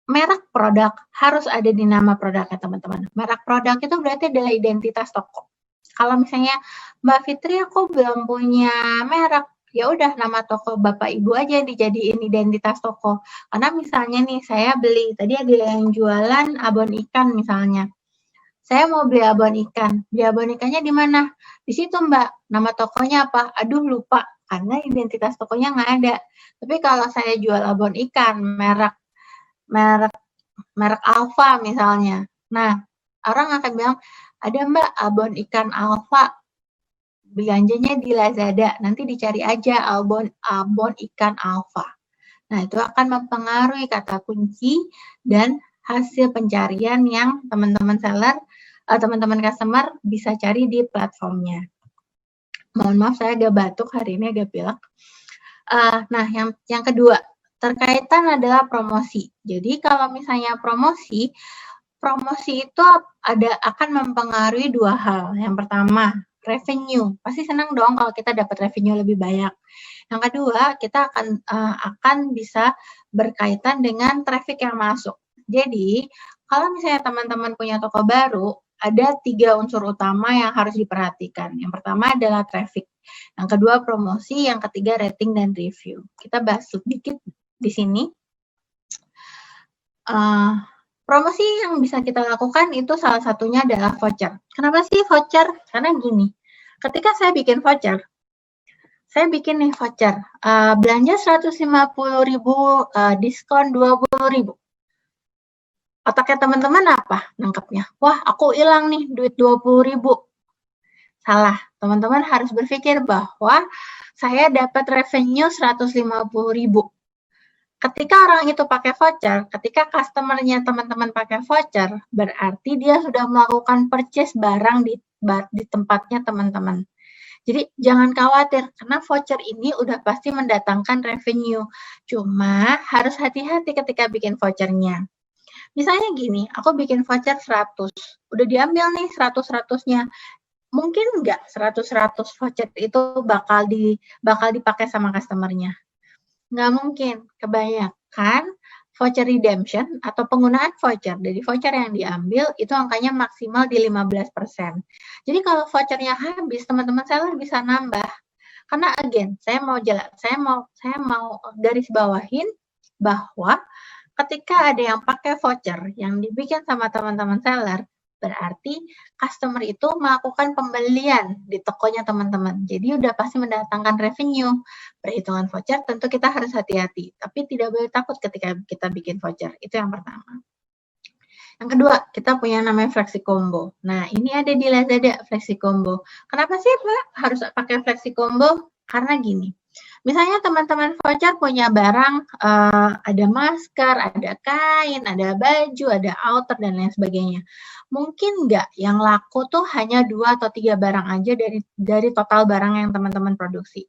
Merek produk harus ada di nama produknya, teman-teman. Merek produk itu berarti adalah identitas toko. Kalau misalnya Mbak Fitri aku belum punya merek, ya udah nama toko Bapak Ibu aja yang dijadiin identitas toko. Karena misalnya nih saya beli, tadi ada yang jualan abon ikan misalnya. Saya mau beli abon ikan. Beli abon ikannya di mana? Di situ Mbak. Nama tokonya apa? Aduh lupa karena identitas tokonya nggak ada. Tapi kalau saya jual abon ikan merek Alfa misalnya. Nah, orang akan bilang, ada Mbak abon ikan Alfa, belanjanya di Lazada, nanti dicari aja abon ikan Alfa. Nah, itu akan mempengaruhi kata kunci dan hasil pencarian yang teman-teman seller, teman-teman customer bisa cari di platformnya. Mohon maaf saya agak batuk hari ini, agak pilek. Nah, yang kedua, terkaitan adalah promosi. Jadi kalau misalnya promosi itu akan mempengaruhi dua hal. Yang pertama, revenue. Pasti senang dong kalau kita dapat revenue lebih banyak. Yang kedua, kita akan bisa berkaitan dengan traffic yang masuk. Jadi, kalau misalnya teman-teman punya toko baru, ada 3 unsur utama yang harus diperhatikan. Yang pertama adalah traffic. Yang kedua, promosi. Yang ketiga, rating dan review. Kita bahas sedikit di sini. Promosi yang bisa kita lakukan itu salah satunya adalah voucher. Kenapa sih voucher? Karena gini, ketika saya bikin voucher, nih voucher, belanja 150.000, diskon 20.000. Otaknya teman-teman apa? Nangkepnya, wah aku hilang nih duit 20.000. Salah, teman-teman harus berpikir bahwa saya dapat revenue 150.000. Ketika orang itu pakai voucher, ketika customer-nya teman-teman pakai voucher, berarti dia sudah melakukan purchase barang di tempatnya teman-teman. Jadi jangan khawatir, karena voucher ini udah pasti mendatangkan revenue. Cuma harus hati-hati ketika bikin vouchernya. Misalnya gini, aku bikin voucher 100, udah diambil nih 100-100-nya. Mungkin nggak 100-100 voucher itu bakal dipakai sama customer-nya? Nggak mungkin. Kebanyakan voucher redemption atau penggunaan voucher dari voucher yang diambil itu angkanya maksimal di 15%. Jadi kalau vouchernya habis, teman-teman seller bisa nambah. Karena again, saya mau garis bawahin bahwa ketika ada yang pakai voucher yang dibikin sama teman-teman seller, berarti customer itu melakukan pembelian di tokonya teman-teman. Jadi udah pasti mendatangkan revenue. Perhitungan voucher tentu kita harus hati-hati, tapi tidak boleh takut ketika kita bikin voucher. Itu yang pertama. Yang kedua, kita punya namanya Flexi Combo. Nah, ini ada di Lazada, Flexi Combo. Kenapa sih, Pak, harus pakai Flexi Combo? Karena gini, misalnya teman-teman voucher punya barang, ada masker, ada kain, ada baju, ada outer, dan lain sebagainya. Mungkin nggak yang laku tuh hanya 2 atau 3 barang aja dari total barang yang teman-teman produksi.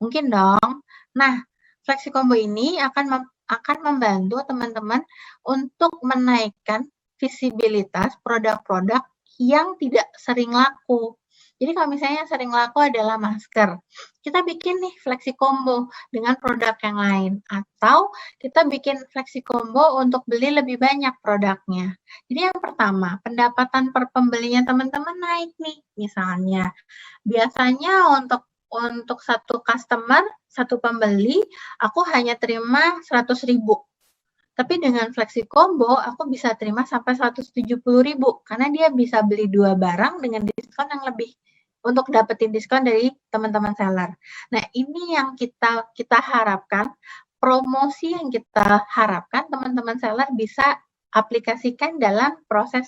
Mungkin dong. Nah, Flexi Combo ini akan membantu teman-teman untuk menaikkan visibilitas produk-produk yang tidak sering laku. Jadi kalau misalnya sering laku adalah masker, kita bikin nih Flexi Combo dengan produk yang lain. Atau kita bikin Flexi Combo untuk beli lebih banyak produknya. Jadi yang pertama, pendapatan per pembelinya teman-teman naik nih. Misalnya, biasanya untuk satu customer, satu pembeli, aku hanya terima 100.000. Tapi dengan Flexi Combo, aku bisa terima sampai 170.000 karena dia bisa beli 2 barang dengan diskon yang lebih untuk dapetin diskon dari teman-teman seller. Nah, ini yang kita harapkan, promosi yang kita harapkan teman-teman seller bisa aplikasikan dalam proses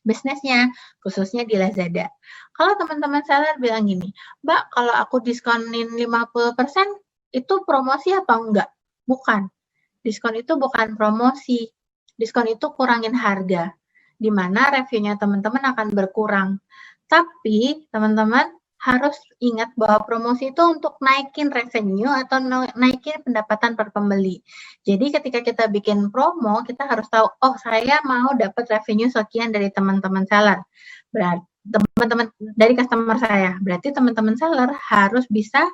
bisnisnya, khususnya di Lazada. Kalau teman-teman seller bilang gini, Mbak, kalau aku diskonin 50%, itu promosi apa enggak? Bukan. Diskon itu bukan promosi, diskon itu kurangin harga, di mana revenue teman-teman akan berkurang. Tapi teman-teman harus ingat bahwa promosi itu untuk naikin revenue atau naikin pendapatan per pembeli. Jadi ketika kita bikin promo, kita harus tahu, oh saya mau dapat revenue sekian dari teman-teman seller. Berarti teman-teman dari customer saya. Berarti teman-teman seller harus bisa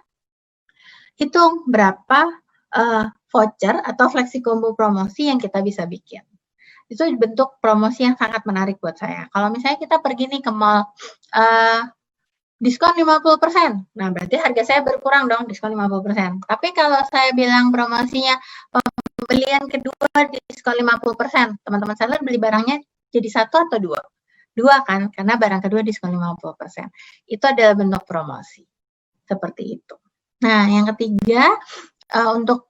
hitung berapa voucher atau Flexi Combo promosi yang kita bisa bikin. Itu bentuk promosi yang sangat menarik buat saya. Kalau misalnya kita pergi nih ke mall, diskon 50%. Nah, berarti harga saya berkurang dong, diskon 50%. Tapi kalau saya bilang promosinya pembelian kedua diskon 50%, teman-teman seller beli barangnya jadi 1 atau 2? 2 kan, karena barang kedua diskon 50%. Itu adalah bentuk promosi. Seperti itu. Nah, yang ketiga, untuk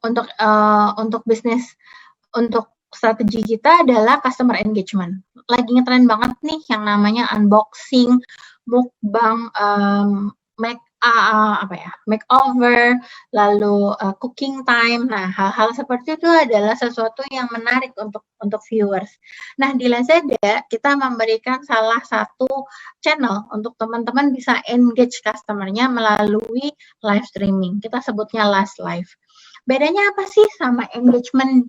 bisnis, untuk strategi kita adalah customer engagement. Lagi ngetren banget nih yang namanya unboxing, mukbang, makeover, lalu cooking time. Nah, hal-hal seperti itu adalah sesuatu yang menarik untuk viewers. Nah, di Lazada kita memberikan salah satu channel untuk teman-teman bisa engage customer-nya melalui live streaming. Kita sebutnya Last Live. Bedanya apa sih sama engagement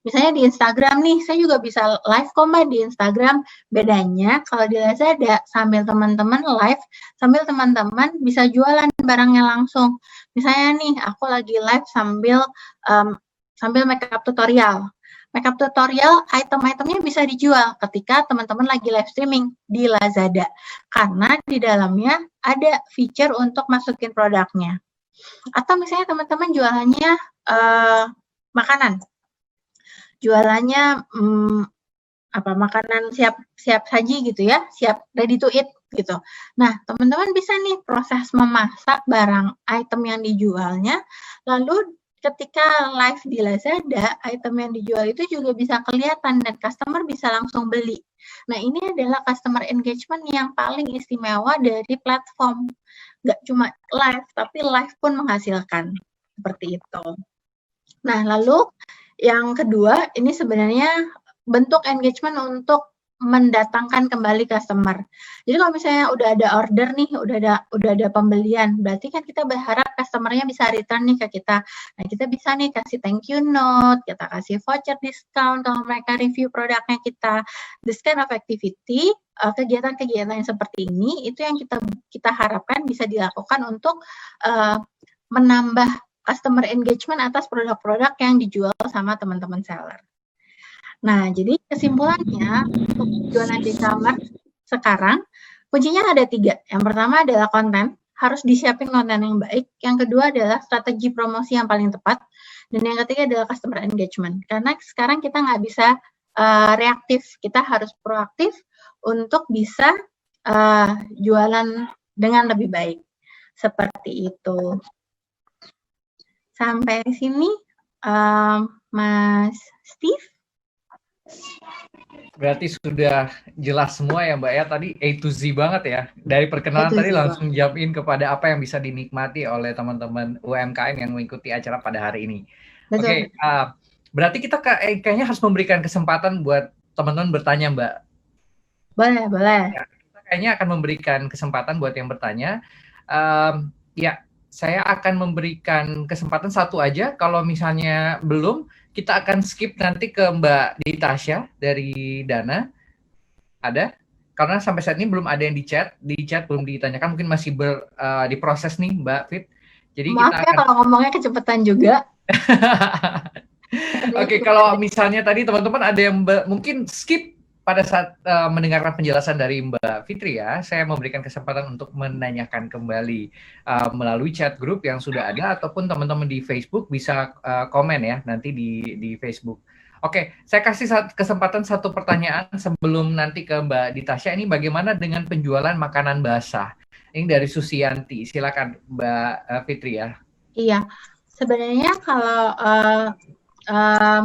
misalnya di Instagram nih, saya juga bisa live kok Mbak di Instagram. Bedanya kalau di Lazada, sambil teman-teman live, sambil teman-teman bisa jualan barangnya langsung. Misalnya nih, aku lagi live sambil makeup tutorial. Makeup tutorial, item-itemnya bisa dijual ketika teman-teman lagi live streaming di Lazada. Karena di dalamnya ada feature untuk masukin produknya. Atau misalnya teman-teman jualannya makanan, jualannya makanan siap saji gitu ya, siap ready to eat gitu. Nah, teman-teman bisa nih proses memasak barang item yang dijualnya, lalu ketika live di Lazada, item yang dijual itu juga bisa kelihatan dan customer bisa langsung beli. Nah, ini adalah customer engagement yang paling istimewa dari platform. Nggak cuma live, tapi live pun menghasilkan. Seperti itu. Nah, lalu yang kedua, ini sebenarnya bentuk engagement untuk mendatangkan kembali customer. Jadi kalau misalnya udah ada order nih, udah ada pembelian, berarti kan kita berharap customer-nya bisa return nih ke kita. Nah, kita bisa nih kasih thank you note, kita kasih voucher discount kalau mereka review produknya kita. This kind of activity, kegiatan-kegiatan yang seperti ini itu yang kita harapkan bisa dilakukan untuk menambah customer engagement atas produk-produk yang dijual sama teman-teman seller. Nah, jadi kesimpulannya untuk jualan di e-commerce sekarang, kuncinya ada 3. Yang pertama adalah konten, harus disiapin konten yang baik. Yang kedua adalah strategi promosi yang paling tepat. Dan yang ketiga adalah customer engagement. Karena sekarang kita nggak bisa reaktif, kita harus proaktif untuk bisa jualan dengan lebih baik. Seperti itu. Sampai sini, Mas Steve. Berarti sudah jelas semua ya Mbak ya, tadi A to Z banget ya. Dari perkenalan tadi langsung jump in kepada apa yang bisa dinikmati oleh teman-teman UMKM yang mengikuti acara pada hari ini. Oke, berarti kita kayaknya harus memberikan kesempatan buat teman-teman bertanya Mbak. Boleh. Ya, kita kayaknya akan memberikan kesempatan buat yang bertanya. Ya, saya akan memberikan kesempatan satu aja. Kalau misalnya belum, kita akan skip nanti ke Mbak Ditasha dari Dana. Ada? Karena sampai saat ini belum ada yang di chat belum ditanyakan, mungkin masih diproses nih Mbak Fit. Jadi maaf kita ya kalau ngomongnya kecepatan juga. Oke, kalau misalnya tadi teman-teman ada yang mungkin skip pada saat mendengarkan penjelasan dari Mbak Fitri ya, saya memberikan kesempatan untuk menanyakan kembali melalui chat grup yang sudah ada, ataupun teman-teman di Facebook bisa komen ya nanti di Facebook. Oke, saya kasih kesempatan satu pertanyaan sebelum nanti ke Mbak Ditasha. Ini bagaimana dengan penjualan makanan basah? Ini dari Susianti. Silakan Mbak Fitri ya. Iya, sebenarnya kalau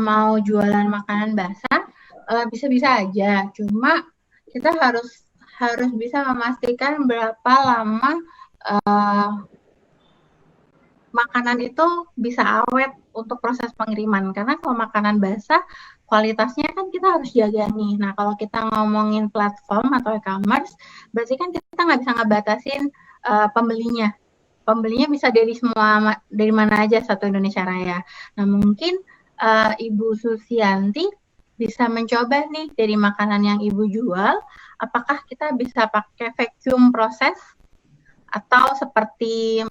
mau jualan makanan basah bisa-bisa aja. Cuma kita harus bisa memastikan berapa lama makanan itu bisa awet untuk proses pengiriman. Karena kalau makanan basah, kualitasnya kan kita harus jaga nih. Nah, kalau kita ngomongin platform atau e-commerce, berarti kan kita nggak bisa ngebatasin pembelinya. Pembelinya bisa dari mana aja satu Indonesia Raya. Nah, mungkin Ibu Susianti bisa mencoba nih dari makanan yang Ibu jual, apakah kita bisa pakai vacuum proses atau seperti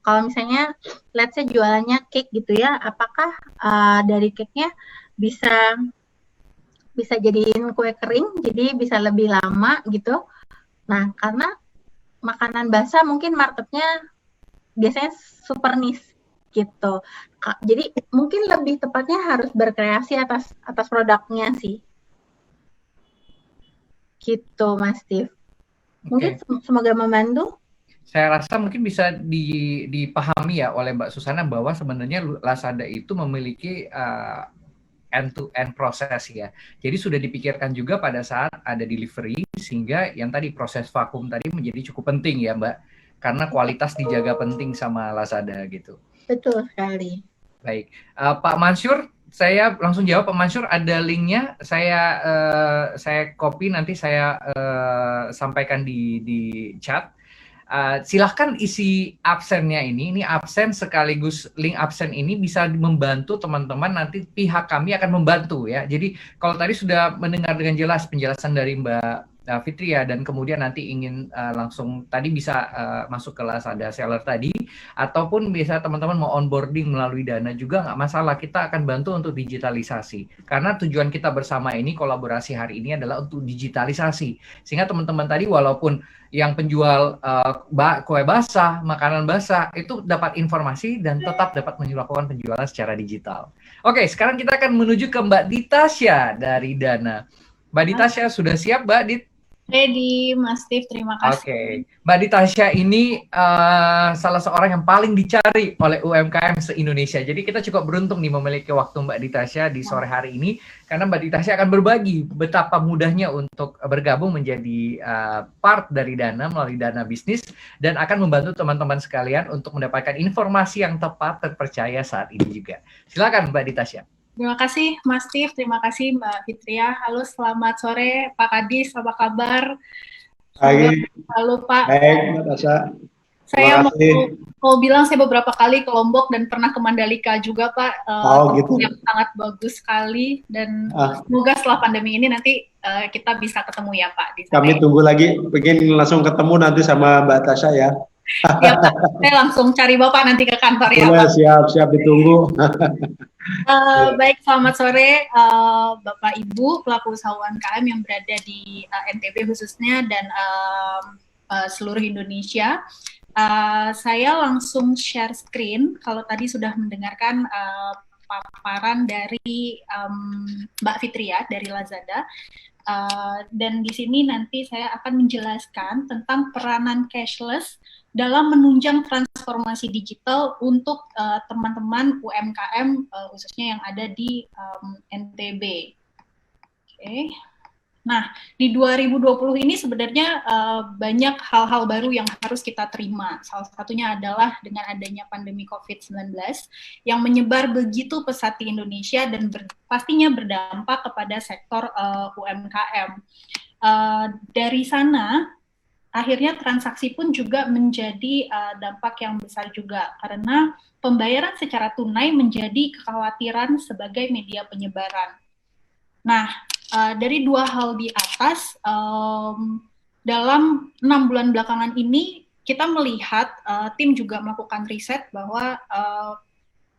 kalau misalnya let's say jualannya cake gitu ya, apakah dari cake-nya bisa jadiin kue kering, jadi bisa lebih lama gitu. Nah, karena makanan basah mungkin marketnya biasanya super niche gitu. Jadi mungkin lebih tepatnya harus berkreasi atas produknya sih. Gitu, Mas Steve. Mungkin semoga membantu. Saya rasa mungkin bisa dipahami ya oleh Mbak Susana bahwa sebenarnya Lazada itu memiliki end-to-end proses ya. Jadi sudah dipikirkan juga pada saat ada delivery, sehingga yang tadi proses vakum tadi menjadi cukup penting ya Mbak. Karena kualitas dijaga penting sama Lazada gitu. Betul sekali. Baik, Pak Mansur, saya langsung jawab. Pak Mansur, ada linknya, saya copy, nanti saya sampaikan di chat. Silahkan isi absennya ini absen sekaligus link absen ini bisa membantu teman-teman, nanti pihak kami akan membantu ya. Jadi kalau tadi sudah mendengar dengan jelas penjelasan dari Mbak Fitri ya, dan kemudian nanti ingin langsung tadi bisa masuk ke Lazada seller tadi, ataupun bisa teman-teman mau onboarding melalui Dana juga nggak masalah, kita akan bantu untuk digitalisasi. Karena tujuan kita bersama ini, kolaborasi hari ini adalah untuk digitalisasi. Sehingga teman-teman tadi walaupun yang penjual kue basah, makanan basah, itu dapat informasi dan tetap dapat melakukan penjualan secara digital. Oke, sekarang kita akan menuju ke Mbak Ditasha dari Dana. Mbak Ditasha, sudah siap Mbak Dit? Ready, Mas Steve, terima kasih. Oke, Mbak Ditasha ini salah seorang yang paling dicari oleh UMKM se-Indonesia. Jadi kita cukup beruntung nih memiliki waktu Mbak Ditasha di sore hari ini, karena Mbak Ditasha akan berbagi betapa mudahnya untuk bergabung menjadi part dari Dana melalui Dana Bisnis, dan akan membantu teman-teman sekalian untuk mendapatkan informasi yang tepat, terpercaya saat ini juga. Silakan Mbak Ditasha. Terima kasih Mas Steve, terima kasih Mbak Fitria. Halo, selamat sore Pak Kadis, apa kabar? Baik, Halo Pak, baik, Mbak Tasha. Terima saya kasih. mau bilang saya beberapa kali ke Lombok dan pernah ke Mandalika juga Pak. Oh, gitu. Yang sangat bagus sekali dan Ah, semoga setelah pandemi ini nanti kita bisa ketemu ya Pak. Di sana. kami tunggu lagi, pengen langsung ketemu nanti sama Mbak Tasha ya. Ya Pak, saya langsung cari Bapak nanti ke kantor ya Boleh, Pak. siap ditunggu. Baik, selamat sore Bapak Ibu pelaku usaha UMKM yang berada di NTB khususnya dan seluruh Indonesia. Saya langsung share screen. Kalau tadi sudah mendengarkan paparan dari Mbak Fitria dari Lazada. Dan di sini nanti saya akan menjelaskan tentang peranan cashless dalam menunjang transformasi digital untuk teman-teman UMKM khususnya yang ada di NTB. Oke. Nah, di 2020 ini sebenarnya banyak hal-hal baru yang harus kita terima. Salah satunya adalah dengan adanya pandemi COVID-19 yang menyebar begitu pesat di Indonesia dan pastinya berdampak kepada sektor UMKM. Dari sana, akhirnya transaksi pun juga menjadi dampak yang besar juga karena pembayaran secara tunai menjadi kekhawatiran sebagai media penyebaran. Nah, dari dua hal di atas, dalam 6 bulan belakangan ini kita melihat tim juga melakukan riset bahwa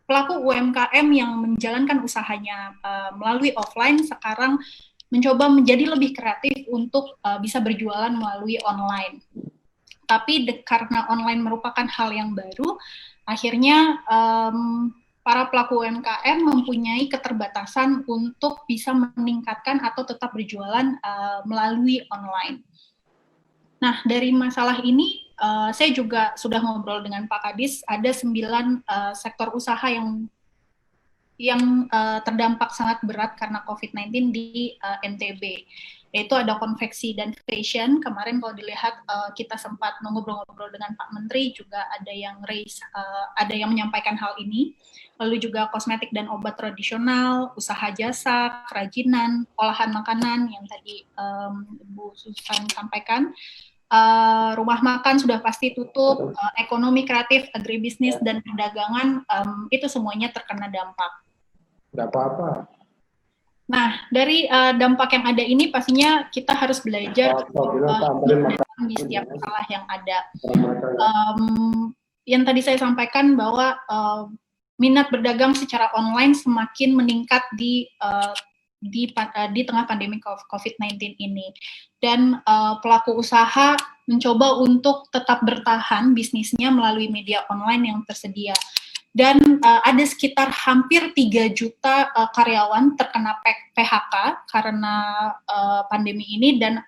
pelaku UMKM yang menjalankan usahanya melalui offline sekarang mencoba menjadi lebih kreatif untuk bisa berjualan melalui online. Tapi karena online merupakan hal yang baru, akhirnya para pelaku UMKM mempunyai keterbatasan untuk bisa meningkatkan atau tetap berjualan melalui online. Nah, dari masalah ini, saya juga sudah ngobrol dengan Pak Kadis, ada 9 sektor usaha yang terdampak sangat berat karena COVID-19 di NTB. Yaitu ada konveksi dan fashion. Kemarin kalau dilihat kita sempat ngobrol-ngobrol dengan Pak Menteri, juga ada yang ada yang menyampaikan hal ini. Lalu juga kosmetik dan obat tradisional, usaha jasa, kerajinan, olahan makanan yang tadi Bu Susan sampaikan. Rumah makan sudah pasti tutup, ekonomi kreatif, agribisnis, dan perdagangan itu semuanya terkena dampak. Tidak apa-apa. Nah, dari dampak yang ada ini pastinya kita harus belajar di setiap masalah yang ada. Yang tadi saya sampaikan bahwa minat berdagang secara online semakin meningkat di tengah pandemi COVID-19 ini. Dan pelaku usaha mencoba untuk tetap bertahan bisnisnya melalui media online yang tersedia. Dan ada sekitar hampir 3 juta karyawan terkena PHK karena pandemi ini, dan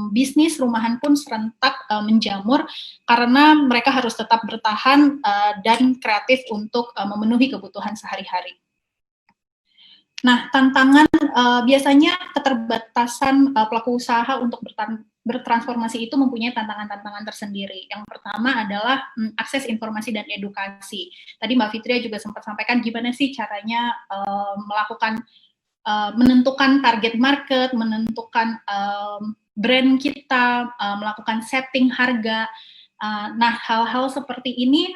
bisnis rumahan pun serentak menjamur karena mereka harus tetap bertahan dan kreatif untuk memenuhi kebutuhan sehari-hari. Nah, tantangan biasanya keterbatasan pelaku usaha untuk bertransformasi itu mempunyai tantangan-tantangan tersendiri. Yang pertama adalah akses informasi dan edukasi. Tadi Mbak Fitria juga sempat sampaikan gimana sih caranya menentukan target market, menentukan brand kita, melakukan setting harga. Nah, hal-hal seperti ini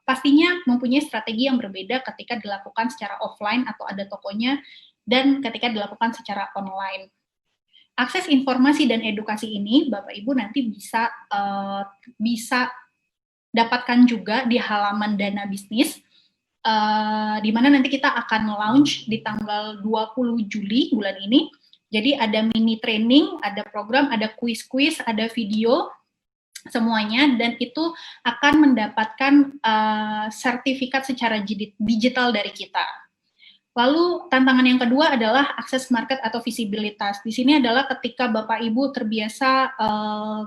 pastinya mempunyai strategi yang berbeda ketika dilakukan secara offline atau ada tokonya dan ketika dilakukan secara online. Akses informasi dan edukasi ini, Bapak Ibu nanti bisa dapatkan juga di halaman Dana Bisnis, di mana nanti kita akan launch di tanggal 20 Juli bulan ini. Jadi ada mini training, ada program, ada kuis-kuis, ada video, semuanya, dan itu akan mendapatkan sertifikat secara digital dari kita. Lalu tantangan yang kedua adalah akses market atau visibilitas. Di sini adalah ketika Bapak Ibu terbiasa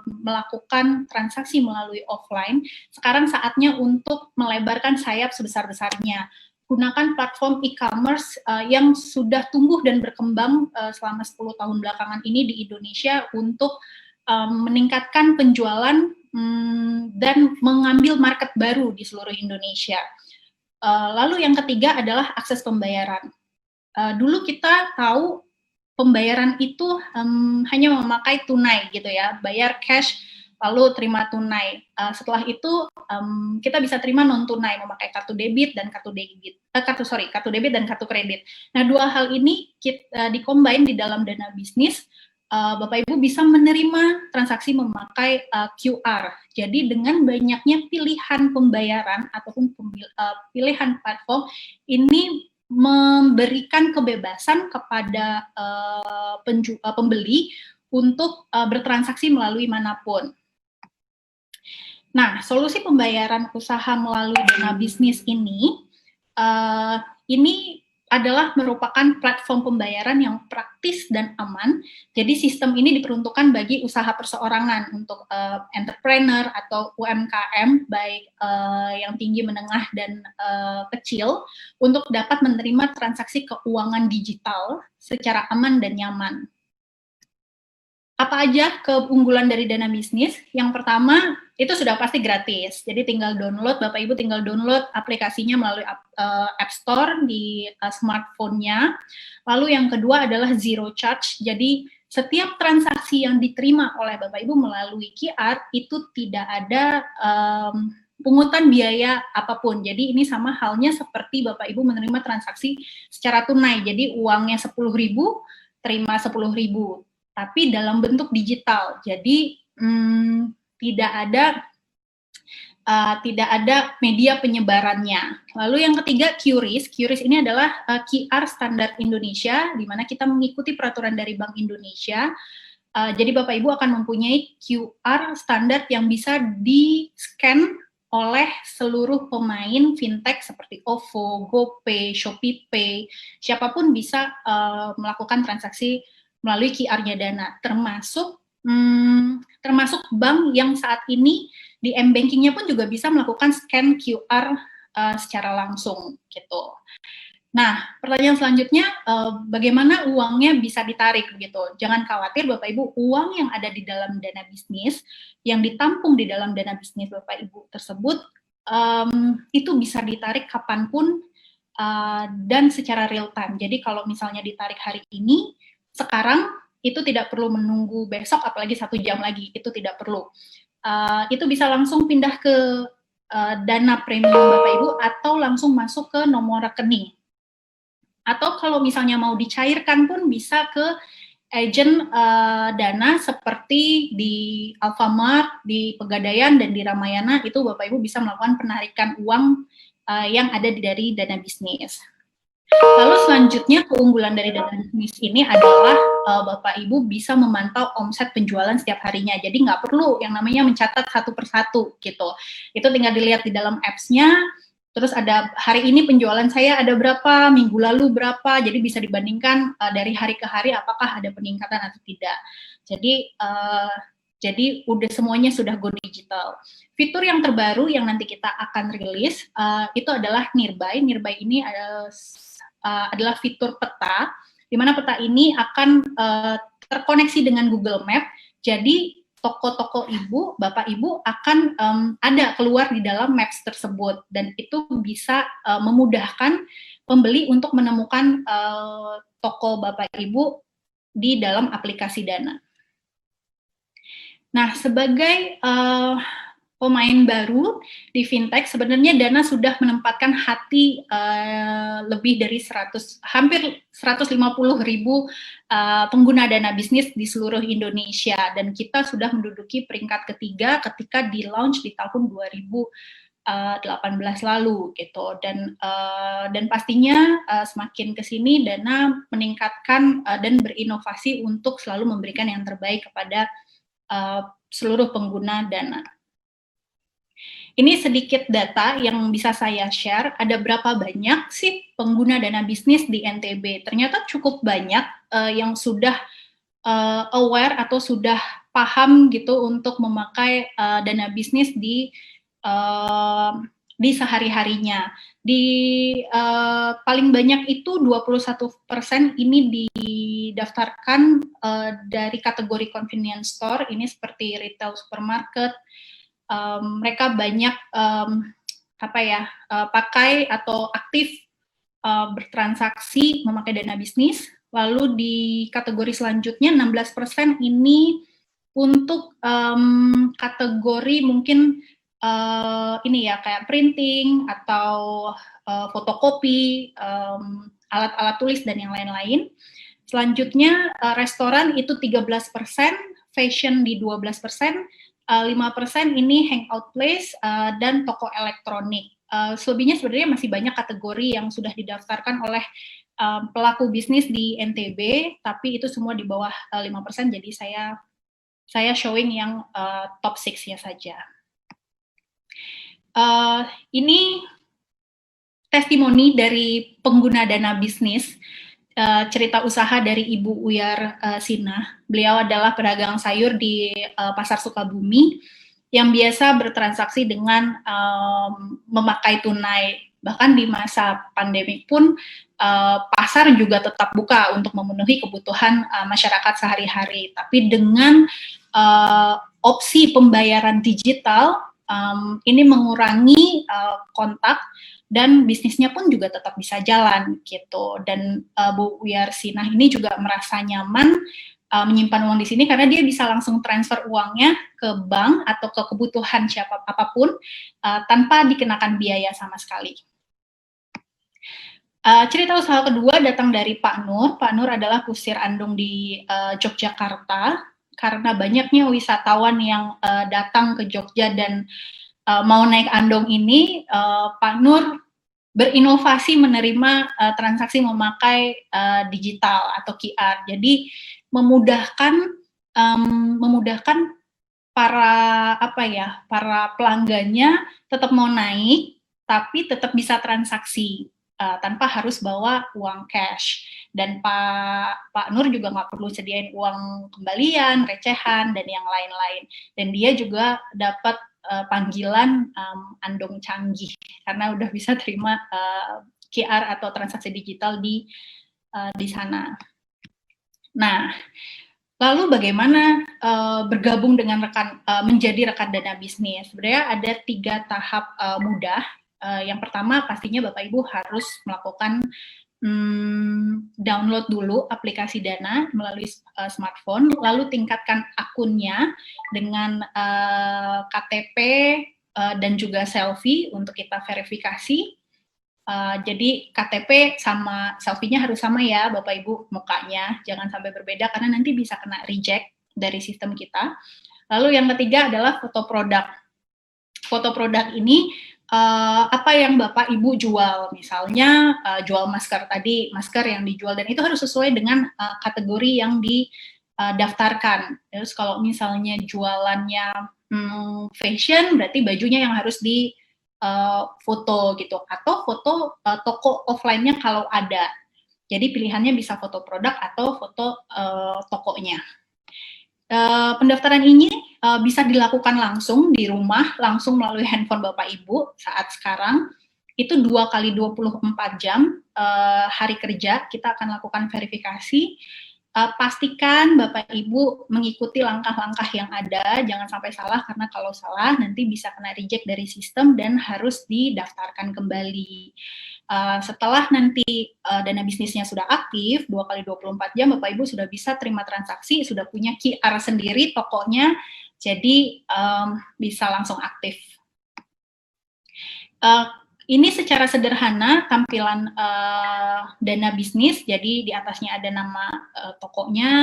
melakukan transaksi melalui offline, sekarang saatnya untuk melebarkan sayap sebesar-besarnya. Gunakan platform e-commerce yang sudah tumbuh dan berkembang selama 10 tahun belakangan ini di Indonesia untuk meningkatkan penjualan dan mengambil market baru di seluruh Indonesia. Lalu yang ketiga adalah akses pembayaran. dulu kita tahu pembayaran itu hanya memakai tunai gitu ya, bayar cash lalu terima tunai. Setelah itu kita bisa terima non tunai, memakai kartu debit dan kartu debit dan kartu kredit. Nah, dua hal ini kita dikombin di dalam Dana Bisnis. Bapak Ibu bisa menerima transaksi memakai QR. Jadi dengan banyaknya pilihan pembayaran ataupun pilihan platform, ini memberikan kebebasan kepada pembeli untuk bertransaksi melalui manapun. Nah, solusi pembayaran usaha melalui Dana Bisnis ini adalah merupakan platform pembayaran yang praktis dan aman. Jadi sistem ini diperuntukkan bagi usaha perseorangan untuk entrepreneur atau UMKM, baik yang tinggi, menengah, dan kecil, untuk dapat menerima transaksi keuangan digital secara aman dan nyaman. Apa aja keunggulan dari Dana Bisnis? Yang pertama, itu sudah pasti gratis. Jadi tinggal download, Bapak Ibu tinggal download aplikasinya melalui App Store di smartphone-nya. Lalu yang kedua adalah zero charge. Jadi setiap transaksi yang diterima oleh Bapak Ibu melalui QR itu tidak ada pungutan biaya apapun. Jadi ini sama halnya seperti Bapak Ibu menerima transaksi secara tunai. Jadi uangnya 10.000, terima 10.000. Tapi dalam bentuk digital, jadi tidak ada media penyebarannya. Lalu yang ketiga, QRIS. QRIS ini adalah QR standar Indonesia, di mana kita mengikuti peraturan dari Bank Indonesia. Jadi Bapak Ibu akan mempunyai QR standar yang bisa di-scan oleh seluruh pemain fintech seperti OVO, GoPay, ShopeePay, siapapun bisa melakukan transaksi melalui QR-nya Dana, termasuk bank yang saat ini di m-banking-nya pun juga bisa melakukan scan QR secara langsung gitu. Nah, pertanyaan selanjutnya, bagaimana uangnya bisa ditarik begitu? Jangan khawatir Bapak Ibu, uang yang ada di dalam Dana Bisnis, yang ditampung di dalam Dana Bisnis Bapak Ibu tersebut, itu bisa ditarik kapanpun dan secara real time. Jadi kalau misalnya ditarik hari ini, sekarang itu tidak perlu menunggu besok, apalagi 1 jam lagi, itu tidak perlu. Itu bisa langsung pindah ke dana premium Bapak Ibu atau langsung masuk ke nomor rekening. Atau kalau misalnya mau dicairkan pun bisa ke agen Dana seperti di Alfamart, di Pegadaian, dan di Ramayana, itu Bapak Ibu bisa melakukan penarikan uang yang ada dari Dana Bisnis. Lalu selanjutnya keunggulan dari Dana Bisnis ini adalah Bapak Ibu bisa memantau omset penjualan setiap harinya. Jadi nggak perlu yang namanya mencatat satu persatu gitu. Itu tinggal dilihat di dalam apps-nya. Terus ada hari ini penjualan saya ada berapa, minggu lalu berapa. Jadi bisa dibandingkan dari hari ke hari apakah ada peningkatan atau tidak. Jadi udah semuanya sudah go digital. Fitur yang terbaru yang nanti kita akan rilis itu adalah Nearby. Nearby ini adalah fitur peta, di mana peta ini akan terkoneksi dengan Google Map. Jadi toko-toko Ibu, Bapak Ibu akan ada keluar di dalam Maps tersebut, dan itu bisa memudahkan pembeli untuk menemukan toko Bapak Ibu di dalam aplikasi Dana. Nah, sebagai pemain baru di fintech, sebenarnya Dana sudah menempatkan hati lebih dari hampir 150.000 pengguna Dana Bisnis di seluruh Indonesia, dan kita sudah menduduki peringkat ketiga ketika di launch di tahun 2018 lalu gitu. Dan pastinya semakin kesini Dana meningkatkan dan berinovasi untuk selalu memberikan yang terbaik kepada seluruh pengguna Dana. Ini sedikit data yang bisa saya share. Ada berapa banyak sih pengguna Dana Bisnis di NTB? Ternyata cukup banyak yang sudah aware atau sudah paham gitu untuk memakai Dana Bisnis di sehari-harinya. Paling banyak itu 21% ini didaftarkan dari kategori convenience store, ini seperti retail supermarket. Mereka banyak pakai atau aktif bertransaksi memakai dana bisnis. Lalu di kategori selanjutnya 16% ini untuk kategori mungkin ini ya kayak printing atau fotokopi, alat-alat tulis dan yang lain-lain. Selanjutnya restoran itu 13%, fashion di 12%, 5% ini hangout place dan toko elektronik. Selebihnya sebenarnya masih banyak kategori yang sudah didaftarkan oleh pelaku bisnis di NTB, tapi itu semua di bawah 5%, jadi saya showing yang top 6 ya saja. Ini testimoni dari pengguna dana bisnis, cerita usaha dari Ibu Uyar Sinah. Beliau adalah pedagang sayur di Pasar Sukabumi yang biasa bertransaksi dengan memakai tunai. Bahkan di masa pandemi pun pasar juga tetap buka untuk memenuhi kebutuhan masyarakat sehari-hari. Tapi dengan opsi pembayaran digital, ini mengurangi kontak dan bisnisnya pun juga tetap bisa jalan gitu. Dan Bu Uyar Sinah ini juga merasa nyaman menyimpan uang di sini karena dia bisa langsung transfer uangnya ke bank atau ke kebutuhan apapun tanpa dikenakan biaya sama sekali. Cerita usaha kedua datang dari Pak Nur. Pak Nur adalah kusir andong di Yogyakarta. Karena banyaknya wisatawan yang datang ke Jogja dan mau naik andong ini, Pak Nur berinovasi menerima transaksi memakai digital atau QR. Jadi memudahkan para pelanggannya tetap mau naik, tapi tetap bisa transaksi tanpa harus bawa uang cash. Dan Pak Nur juga nggak perlu sediain uang kembalian, recehan, dan yang lain-lain. Dan dia juga dapat panggilan andong canggih karena udah bisa terima QR atau transaksi digital di sana. Nah, lalu bagaimana bergabung dengan menjadi rekan dana bisnis? Sebenarnya ada 3 tahap mudah. Yang pertama pastinya Bapak Ibu harus melakukan download dulu aplikasi Dana melalui smartphone, lalu tingkatkan akunnya dengan KTP dan juga selfie untuk kita verifikasi. Jadi KTP sama selfie-nya harus sama ya Bapak Ibu mukanya, jangan sampai berbeda karena nanti bisa kena reject dari sistem kita. Lalu yang ketiga adalah foto produk. Foto produk ini apa yang Bapak Ibu jual, misalnya jual masker tadi, masker yang dijual dan itu harus sesuai dengan kategori yang didaftarkan. Terus kalau misalnya jualannya fashion, berarti bajunya yang harus di foto gitu, atau foto toko offline-nya kalau ada. Jadi pilihannya bisa foto produk atau foto tokonya. Pendaftaran ini bisa dilakukan langsung di rumah, langsung melalui handphone Bapak Ibu saat sekarang. Itu 2 kali 24 jam hari kerja kita akan lakukan verifikasi. Pastikan Bapak Ibu mengikuti langkah-langkah yang ada, jangan sampai salah karena kalau salah nanti bisa kena reject dari sistem dan harus didaftarkan kembali. Setelah nanti dana bisnisnya sudah aktif 2 kali 24 jam Bapak Ibu sudah bisa terima transaksi, sudah punya QR sendiri tokonya, jadi bisa langsung aktif. Ini secara sederhana tampilan dana bisnis. Jadi di atasnya ada nama tokonya,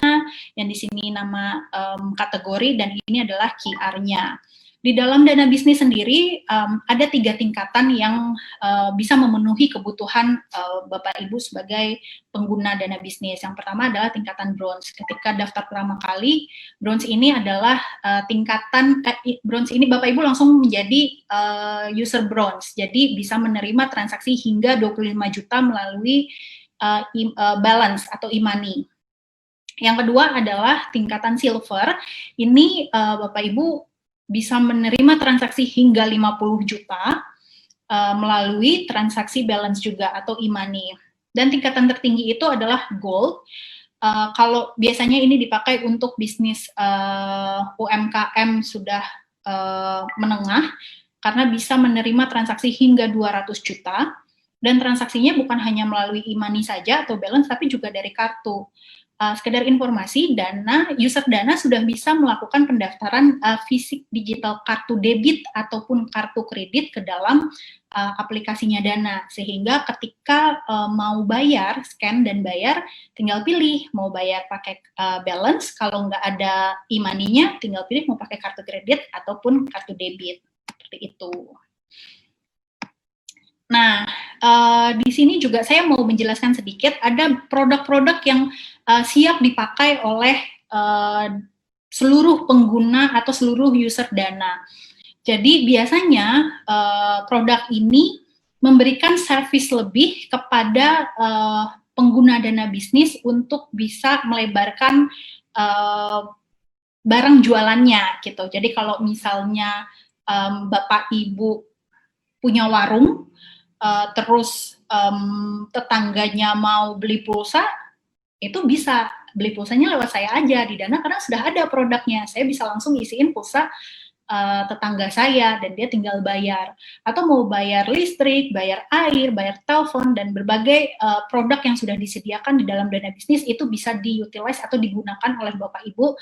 yang di sini nama kategori, dan ini adalah QR-nya. Di dalam dana bisnis sendiri ada 3 tingkatan yang bisa memenuhi kebutuhan Bapak Ibu sebagai pengguna dana bisnis. Yang pertama adalah tingkatan bronze. Ketika daftar pertama kali, bronze ini adalah tingkatan bronze ini Bapak Ibu langsung menjadi user bronze. Jadi bisa menerima transaksi hingga 25 juta melalui balance atau e-money. Yang kedua adalah tingkatan silver. Ini Bapak Ibu bisa menerima transaksi hingga 50 juta melalui transaksi balance juga atau e-money. Dan tingkatan tertinggi itu adalah gold. Kalau biasanya ini dipakai untuk bisnis UMKM sudah menengah, karena bisa menerima transaksi hingga 200 juta. Dan transaksinya bukan hanya melalui e-money saja atau balance, tapi juga dari kartu. Sekedar informasi, user Dana sudah bisa melakukan pendaftaran fisik digital kartu debit ataupun kartu kredit ke dalam aplikasinya Dana, sehingga ketika mau bayar, scan dan bayar, tinggal pilih mau bayar pakai balance, kalau nggak ada e-money-nya, tinggal pilih mau pakai kartu kredit ataupun kartu debit, seperti itu. Nah, di sini juga saya mau menjelaskan sedikit, ada produk-produk yang siap dipakai oleh seluruh pengguna atau seluruh user Dana. Jadi biasanya produk ini memberikan service lebih kepada pengguna Dana bisnis untuk bisa melebarkan barang jualannya gitu. Jadi kalau misalnya Bapak Ibu punya warung, terus tetangganya mau beli pulsa, itu bisa beli pulsanya lewat saya aja di Dana karena sudah ada produknya. Saya bisa langsung isiin pulsa tetangga saya dan dia tinggal bayar. Atau mau bayar listrik, bayar air, bayar telepon, dan berbagai produk yang sudah disediakan di dalam Dana bisnis itu bisa diutilize atau digunakan oleh Bapak Ibu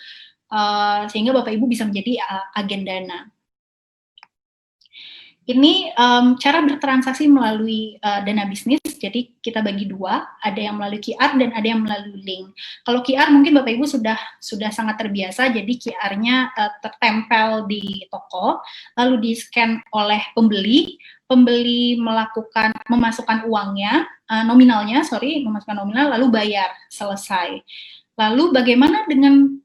sehingga Bapak Ibu bisa menjadi agen Dana. Ini cara bertransaksi melalui Dana bisnis, jadi kita bagi dua, ada yang melalui QR dan ada yang melalui link. Kalau QR mungkin Bapak Ibu sudah sangat terbiasa, jadi QR-nya tertempel di toko, lalu di-scan oleh pembeli memasukkan uangnya, memasukkan nominal, lalu bayar, selesai. Lalu bagaimana dengan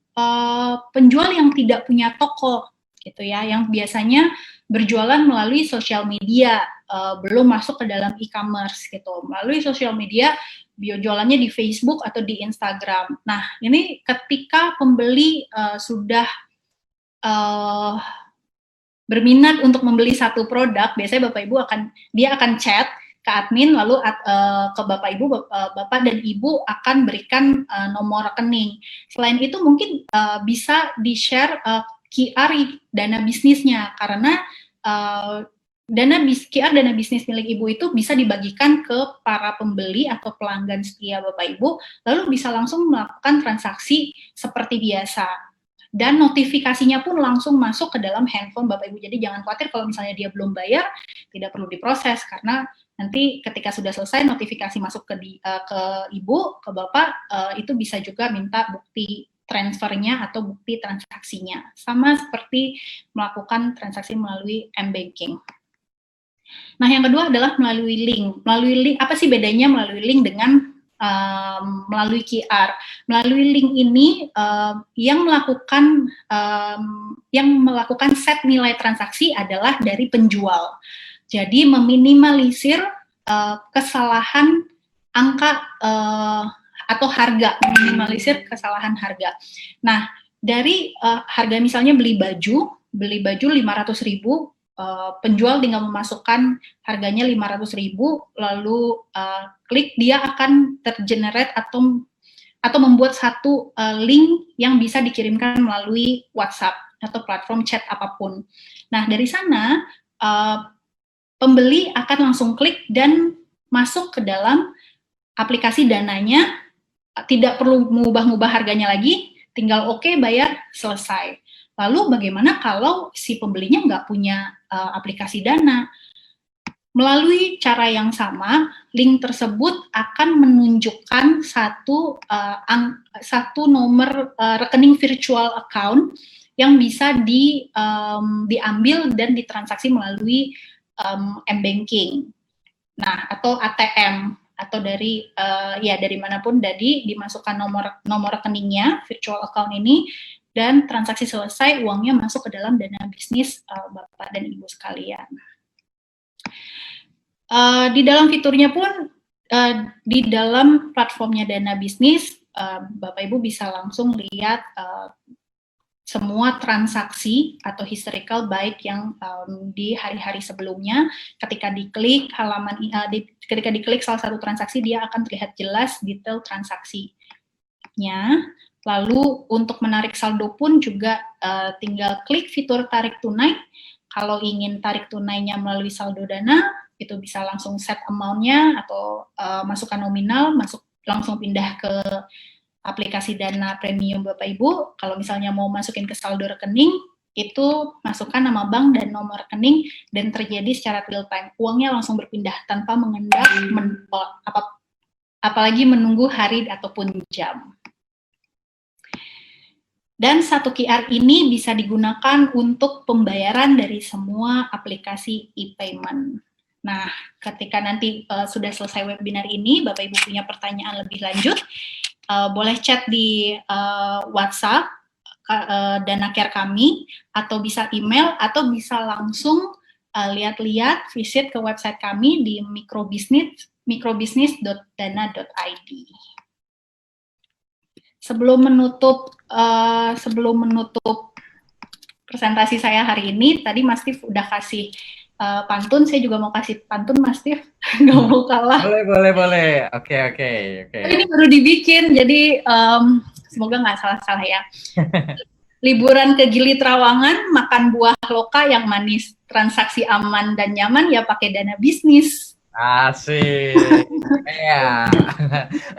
penjual yang tidak punya toko, gitu ya, yang biasanya berjualan melalui sosial media, belum masuk ke dalam e-commerce gitu. Melalui sosial media, jualannya di Facebook atau di Instagram. Nah, ini ketika pembeli sudah berminat untuk membeli satu produk, biasanya Bapak Ibu akan chat ke admin, lalu ke Bapak Ibu, Bapak dan Ibu akan berikan nomor rekening. Selain itu mungkin bisa di-share QR Dana bisnisnya, karena QR Dana bisnis milik Ibu itu bisa dibagikan ke para pembeli atau pelanggan setia Bapak Ibu, lalu bisa langsung melakukan transaksi seperti biasa. Dan notifikasinya pun langsung masuk ke dalam handphone Bapak Ibu. Jadi jangan khawatir kalau misalnya dia belum bayar, tidak perlu diproses, karena nanti ketika sudah selesai notifikasi masuk ke Ibu, ke Bapak, itu bisa juga minta bukti transfernya atau bukti transaksinya. Sama seperti melakukan transaksi melalui m-banking. Nah, yang kedua adalah melalui link. Melalui link, apa sih bedanya melalui link dengan melalui QR? Melalui link ini yang melakukan set nilai transaksi adalah dari penjual. Jadi meminimalisir kesalahan angka atau harga, meminimalisir kesalahan harga. Nah, dari harga misalnya beli baju 500.000, penjual tinggal memasukkan harganya 500.000, lalu klik, dia akan tergenerate atau membuat satu link yang bisa dikirimkan melalui WhatsApp atau platform chat apapun. Nah, dari sana pembeli akan langsung klik dan masuk ke dalam aplikasi Dananya, tidak perlu mengubah-ubah harganya lagi, tinggal oke, bayar, selesai. Lalu bagaimana kalau si pembelinya nggak punya aplikasi Dana? Melalui cara yang sama, link tersebut akan menunjukkan satu nomor rekening virtual account yang bisa diambil dan ditransaksi melalui m-banking, nah atau ATM, atau dari manapun dimasukkan nomor rekeningnya, virtual account ini, dan transaksi selesai, uangnya masuk ke dalam Dana bisnis Bapak dan Ibu sekalian. Di dalam fiturnya pun, di dalam platformnya Dana bisnis, Bapak Ibu bisa langsung lihat semua transaksi atau historical baik yang di hari-hari sebelumnya. Ketika diklik ketika diklik salah satu transaksi, dia akan terlihat jelas detail transaksinya. Lalu untuk menarik saldo pun juga tinggal klik fitur tarik tunai. Kalau ingin tarik tunainya melalui saldo Dana, itu bisa langsung set amount-nya atau masukkan nominal, langsung pindah ke aplikasi Dana Premium Bapak Ibu. Kalau misalnya mau masukin ke saldo rekening, itu masukkan nama bank dan nomor rekening dan terjadi secara real time. Uangnya langsung berpindah tanpa mengendap, apalagi menunggu hari ataupun jam. Dan satu QR ini bisa digunakan untuk pembayaran dari semua aplikasi e-payment. Nah, ketika nanti sudah selesai webinar ini, Bapak Ibu punya pertanyaan lebih lanjut, boleh chat di WhatsApp Dana Care kami, atau bisa email, atau bisa langsung lihat-lihat, visit ke website kami di microbusiness.dana.id. Sebelum menutup presentasi saya hari ini, tadi Mas Tif udah kasih pantun, saya juga mau kasih pantun, Mas Tif. Nggak mau kalah. Boleh. Oke. Ini baru dibikin, jadi semoga nggak salah-salah ya. Liburan ke Gili Trawangan, makan buah loka yang manis. Transaksi aman dan nyaman ya pakai Dana Bisnis. Asik. Ya.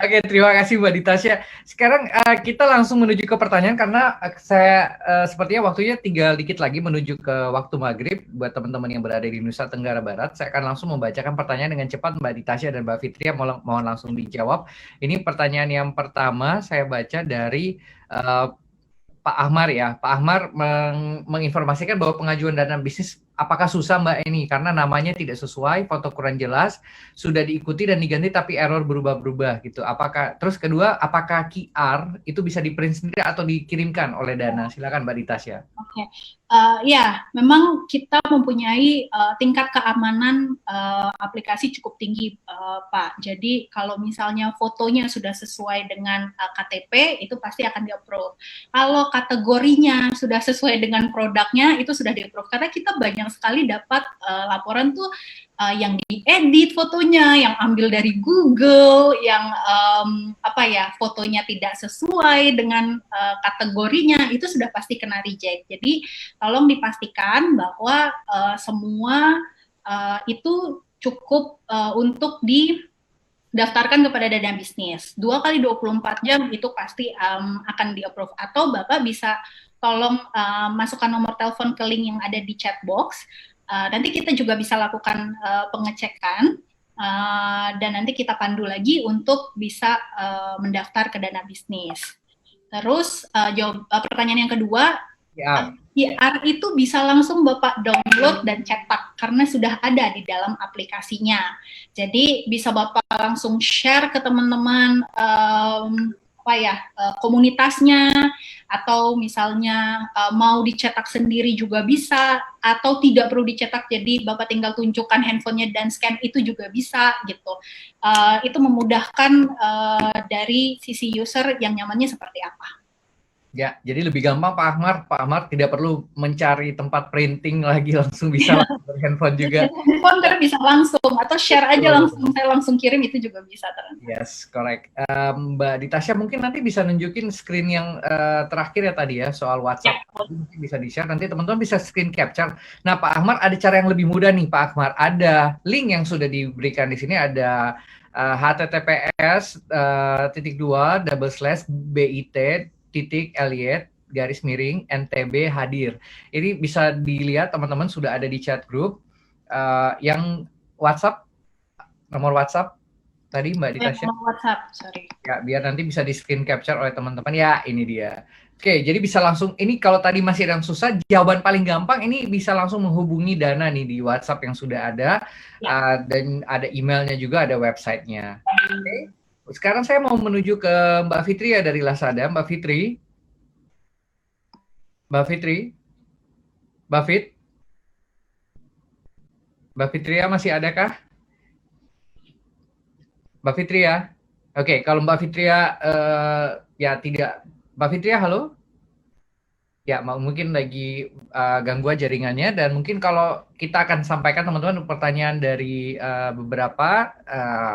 Oke, terima kasih Mbak Ditasya. Sekarang kita langsung menuju ke pertanyaan karena saya sepertinya waktunya tinggal dikit lagi menuju ke waktu maghrib. Buat teman-teman yang berada di Nusa Tenggara Barat, saya akan langsung membacakan pertanyaan dengan cepat. Mbak Ditasya dan Mbak Fitria mohon langsung dijawab. Ini pertanyaan yang pertama saya baca dari Pak Ahmar ya. Pak Ahmar menginformasikan bahwa pengajuan dana bisnis apakah susah Mbak ini karena namanya tidak sesuai, foto kurang jelas, sudah diikuti dan diganti tapi error berubah-berubah gitu. Terus kedua, apakah QR itu bisa di-print sendiri atau dikirimkan oleh Dana? Silakan Mbak Ditasya. Oke. Ya, memang kita mempunyai tingkat keamanan aplikasi cukup tinggi, Pak. Jadi kalau misalnya fotonya sudah sesuai dengan KTP, itu pasti akan di-approve. Kalau kategorinya sudah sesuai dengan produknya, itu sudah di-approve. Karena kita banyak sekali dapat laporan tuh yang diedit fotonya, yang ambil dari Google, yang fotonya tidak sesuai dengan kategorinya, itu sudah pasti kena reject. Jadi tolong dipastikan bahwa semua itu cukup untuk didaftarkan kepada Dana Bisnis. 2 kali 24 jam itu pasti akan di-approve. Atau Bapak bisa tolong masukkan nomor telepon ke link yang ada di chat box. Nanti kita juga bisa lakukan pengecekan dan nanti kita pandu lagi untuk bisa mendaftar ke Dana Bisnis. Terus pertanyaan yang kedua, QR itu bisa langsung Bapak download dan cetak karena sudah ada di dalam aplikasinya. Jadi bisa Bapak langsung share ke teman-teman komunitasnya, atau misalnya mau dicetak sendiri juga bisa, atau tidak perlu dicetak, jadi Bapak tinggal tunjukkan handphonenya dan scan itu juga bisa gitu. Itu memudahkan dari sisi user yang nyamannya seperti apa. Ya, jadi lebih gampang Pak Ahmar. Pak Ahmar tidak perlu mencari tempat printing lagi, langsung bisa dari handphone juga. Handphone karena bisa langsung, atau share aja langsung, saya langsung kirim itu juga bisa. Yes, correct. Mbak Ditasya mungkin nanti bisa nunjukin screen yang terakhir ya tadi ya, soal WhatsApp. Mungkin bisa di-share, nanti teman-teman bisa screen capture. Nah Pak Ahmar, ada cara yang lebih mudah nih Pak Ahmar. Ada link yang sudah diberikan di sini, ada https://bit.ly/ntb hadir. Ini bisa dilihat teman-teman sudah ada di chat group yang WhatsApp, nomor WhatsApp tadi Mbak Ditasya. Nomor WhatsApp, sorry. Ya, biar nanti bisa di screen capture oleh teman-teman. Ya, ini dia. Oke, jadi bisa langsung, ini kalau tadi masih ada yang susah, jawaban paling gampang ini bisa langsung menghubungi Dana nih di WhatsApp yang sudah ada, dan ada emailnya juga, ada websitenya. Oke. Sekarang saya mau menuju ke Mbak Fitri ya dari Lazada. Mbak Fitri. Mbak Fitria masih adakah? Mbak Fitria? Oke, kalau Mbak Fitria ya tidak. Mbak Fitria, halo? Ya, mungkin lagi gangguan jaringannya, dan mungkin kalau kita akan sampaikan teman-teman pertanyaan dari beberapa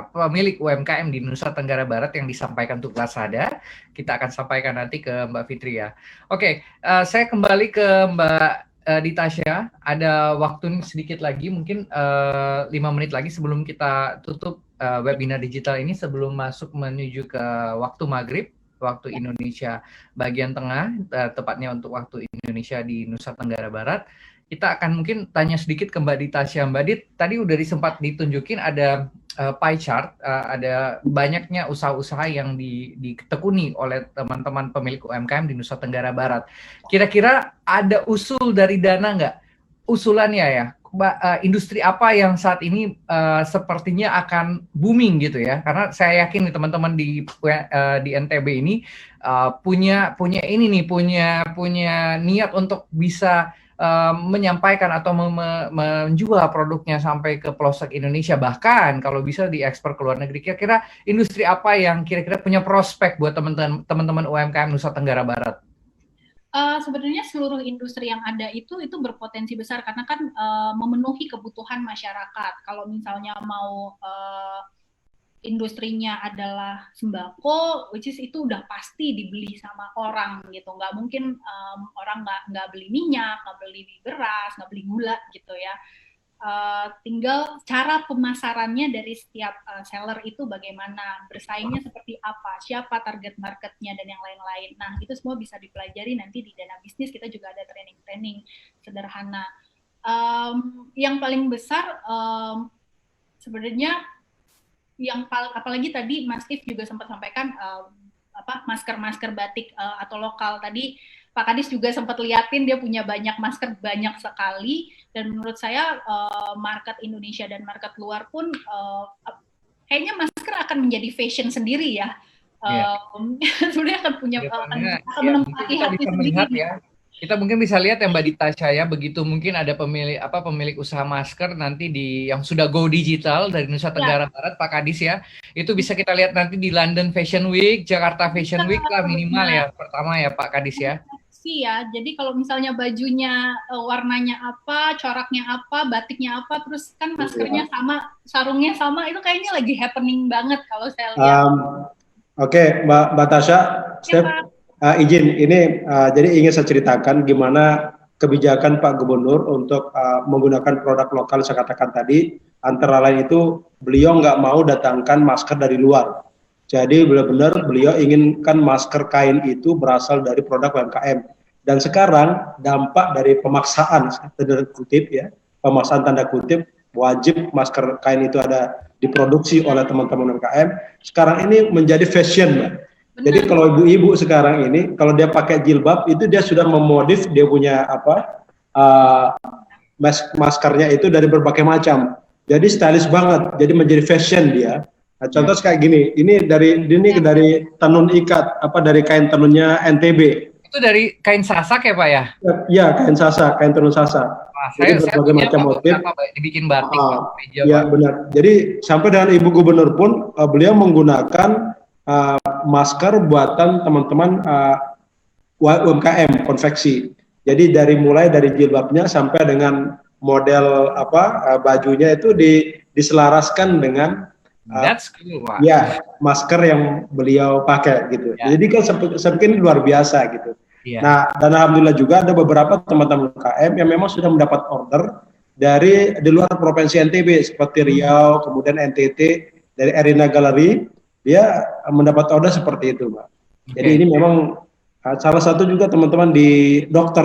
pemilik UMKM di Nusa Tenggara Barat yang disampaikan untuk Lazada, kita akan sampaikan nanti ke Mbak Fitri ya. Oke, saya kembali ke Mbak Tasya, ada waktu sedikit lagi, mungkin 5 menit lagi sebelum kita tutup webinar digital ini, sebelum masuk menuju ke waktu maghrib, waktu Indonesia bagian tengah, tepatnya untuk waktu Indonesia di Nusa Tenggara Barat. Kita akan mungkin tanya sedikit ke Mbak Tasya. Mbak Dit, tadi udah sempat ditunjukin ada pie chart, ada banyaknya usaha-usaha yang ditekuni oleh teman-teman pemilik UMKM di Nusa Tenggara Barat. Kira-kira ada usul dari Dana nggak? Usulannya ya, industri apa yang saat ini sepertinya akan booming gitu ya? Karena saya yakin nih teman-teman di NTB ini punya ini nih, punya niat untuk bisa menyampaikan atau menjual produknya sampai ke pelosok Indonesia, bahkan kalau bisa diekspor ke luar negeri. Kira-kira industri apa yang kira-kira punya prospek buat teman-teman UMKM Nusa Tenggara Barat? Sebenarnya seluruh industri yang ada itu berpotensi besar karena kan memenuhi kebutuhan masyarakat. Kalau misalnya mau industrinya adalah sembako, which is itu udah pasti dibeli sama orang gitu, nggak mungkin orang nggak beli minyak, nggak beli beras, nggak beli gula gitu ya. Tinggal cara pemasarannya dari setiap seller itu bagaimana, bersaingnya seperti apa, siapa target marketnya dan yang lain-lain. Nah itu semua bisa dipelajari nanti di Dana Bisnis. Kita juga ada training sederhana. Yang paling besar sebenarnya yang apalagi tadi Mas Steve juga sempat sampaikan masker batik atau lokal. Tadi Pak Kadis juga sempat liatin dia punya banyak masker, banyak sekali, dan menurut saya market Indonesia dan market luar pun kayaknya masker akan menjadi fashion sendiri ya. Sebenarnya akan punya akan menempati hati sendiri ya. Kita mungkin bisa lihat ya Mbak Tasya ya, begitu mungkin ada pemilik usaha masker nanti yang sudah go digital dari Nusa Tenggara Barat, Pak Kadis ya, itu bisa kita lihat nanti di London Fashion Week, Jakarta Fashion Week lah minimal ya, pertama ya Pak Kadis ya. Ya, jadi kalau misalnya bajunya warnanya apa, coraknya apa, batiknya apa, terus kan maskernya sama, sarungnya sama, itu kayaknya lagi happening banget kalau saya lihat. Oke, Mbak Tasya, Steph. Izin, ini jadi ingin saya ceritakan gimana kebijakan Pak Gubernur untuk menggunakan produk lokal saya katakan tadi, antara lain itu beliau nggak mau datangkan masker dari luar. Jadi benar-benar beliau inginkan masker kain itu berasal dari produk UMKM. Dan sekarang dampak dari pemaksaan tanda kutip ya, pemaksaan tanda kutip wajib masker kain itu ada diproduksi oleh teman-teman UMKM. Sekarang ini menjadi fashion, Mbak. Jadi kalau ibu-ibu sekarang ini, kalau dia pakai jilbab, itu dia sudah memodif dia punya maskernya itu dari berbagai macam. Jadi stylish banget, jadi menjadi fashion dia. Nah, contoh kayak gini, ini dari tenun ikat, dari kain tenunnya NTB. Itu dari kain sasak ya Pak ya? Iya, kain sasak, kain tenun sasak. Jadi berbagai macam motif. Dibikin batik. Iya benar. Jadi sampai dengan Ibu Gubernur pun beliau menggunakan masker buatan teman-teman UMKM konveksi. Jadi mulai dari jilbabnya sampai dengan model bajunya itu diselaraskan dengan That's cool, Pak. Ya, masker yang beliau pakai gitu. Yeah. Jadi kan seperti ini luar biasa gitu. Yeah. Nah, dan alhamdulillah juga ada beberapa teman-teman UMKM yang memang sudah mendapat order dari di luar provinsi NTB seperti Riau, kemudian NTT dari Arena Gallery, dia mendapat order seperti itu, Mbak. Okay. Jadi ini memang salah satu juga teman-teman di dokter,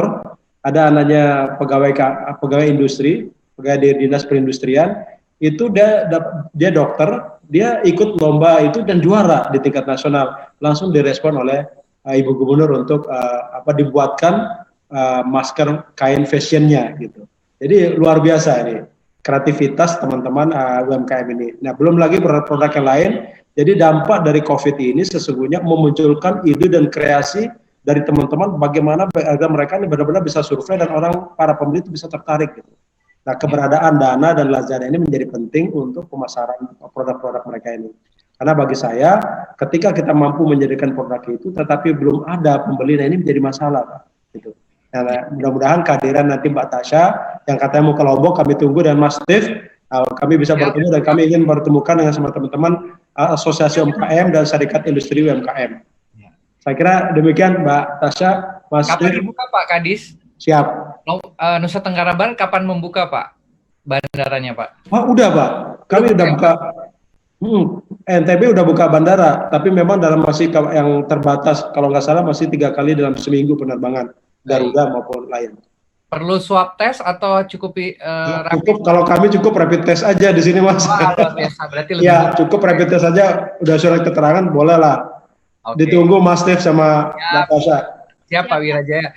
ada anaknya pegawai industri, pegawai di dinas perindustrian, itu dia dokter, dia ikut lomba itu dan juara di tingkat nasional, langsung direspon oleh Ibu Gubernur untuk dibuatkan masker kain fashionnya gitu. Jadi luar biasa ini kreativitas teman-teman UMKM ini. Nah, belum lagi produk-produk yang lain. Jadi dampak dari COVID ini sesungguhnya memunculkan ide dan kreasi dari teman-teman bagaimana agar mereka ini benar-benar bisa survei dan para pembeli itu bisa tertarik gitu. Nah, keberadaan Dana dan Lazada ini menjadi penting untuk pemasaran produk-produk mereka ini. Karena bagi saya, ketika kita mampu menjadikan produk itu, tetapi belum ada pembeli, nah ini menjadi masalah, Pak. Gitu. Nah, mudah-mudahan kehadiran nanti Mbak Tasya, yang katanya mau ke Lombok, kami tunggu, dan Mas Steve, kami bisa bertemu, dan kami ingin bertemukan dengan semua teman-teman Asosiasi UMKM dan Serikat Industri UMKM. Saya kira demikian, Mbak Tasya, Mas Steve. Kapan dibuka, Pak Kadis? Siap. Nusa Tenggara Barat kapan membuka Pak bandaranya Pak? Udah Pak, kami udah buka. NTB udah buka bandara, tapi memang dalam masih yang terbatas, kalau nggak salah masih 3 kali dalam seminggu penerbangan Garuda maupun Lion. Perlu swab test atau cukup cukup kalau kami cukup rapid test aja di sini Mas. Luar biasa, berarti lebih ya cukup rapid test aja, udah surat keterangan boleh lah. Ditunggu Mas Steve sama Natasha. Siap Pak Wirajaya.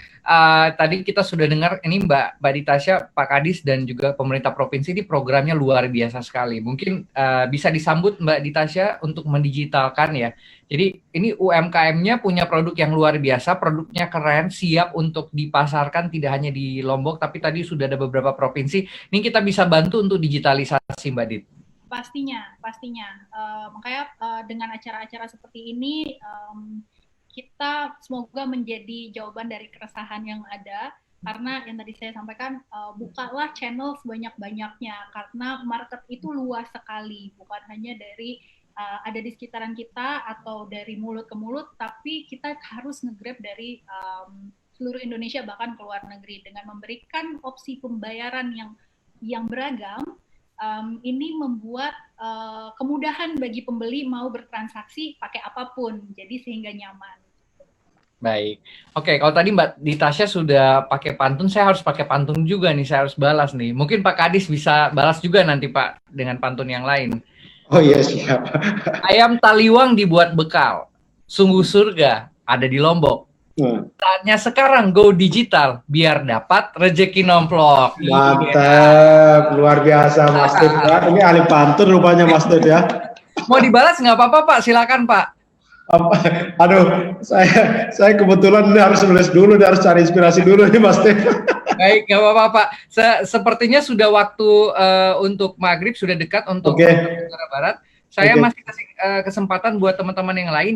Tadi kita sudah dengar ini Mbak Ditasha, Pak Kadis dan juga pemerintah provinsi ini programnya luar biasa sekali. Mungkin bisa disambut Mbak Ditasha untuk mendigitalkan ya. Jadi ini UMKM-nya punya produk yang luar biasa, produknya keren, siap untuk dipasarkan tidak hanya di Lombok, tapi tadi sudah ada beberapa provinsi. Ini kita bisa bantu untuk digitalisasi Mbak Dit. Pastinya. Makanya dengan acara-acara seperti ini, kita semoga menjadi jawaban dari keresahan yang ada, karena yang tadi saya sampaikan, bukalah channel sebanyak-banyaknya, karena market itu luas sekali, bukan hanya dari ada di sekitaran kita atau dari mulut ke mulut, tapi kita harus nge-grab dari seluruh Indonesia bahkan ke luar negeri dengan memberikan opsi pembayaran yang beragam. Ini membuat kemudahan bagi pembeli mau bertransaksi pakai apapun, jadi sehingga nyaman. Baik, oke. Kalau tadi Mbak Ditasha sudah pakai pantun, saya harus pakai pantun juga nih. Saya harus balas nih. Mungkin Pak Kadis bisa balas juga nanti Pak dengan pantun yang lain. Oh iya siap. Ayam taliwang dibuat bekal, sungguh surga ada di Lombok. Saatnya sekarang go digital biar dapat rezeki nomplok. Mantap, luar biasa Mas Steve ya. Ini ahli pantun rupanya Mas Steve ya. Mau dibalas nggak apa-apa Pak, silakan Pak. Aduh, saya kebetulan ini harus nulis dulu, harus cari inspirasi dulu nih Mas Steve. Baik, nggak apa-apa Pak. Sepertinya sudah waktu untuk maghrib, sudah dekat untuk Tenggara Barat. Saya masih kasih kesempatan buat teman-teman yang lain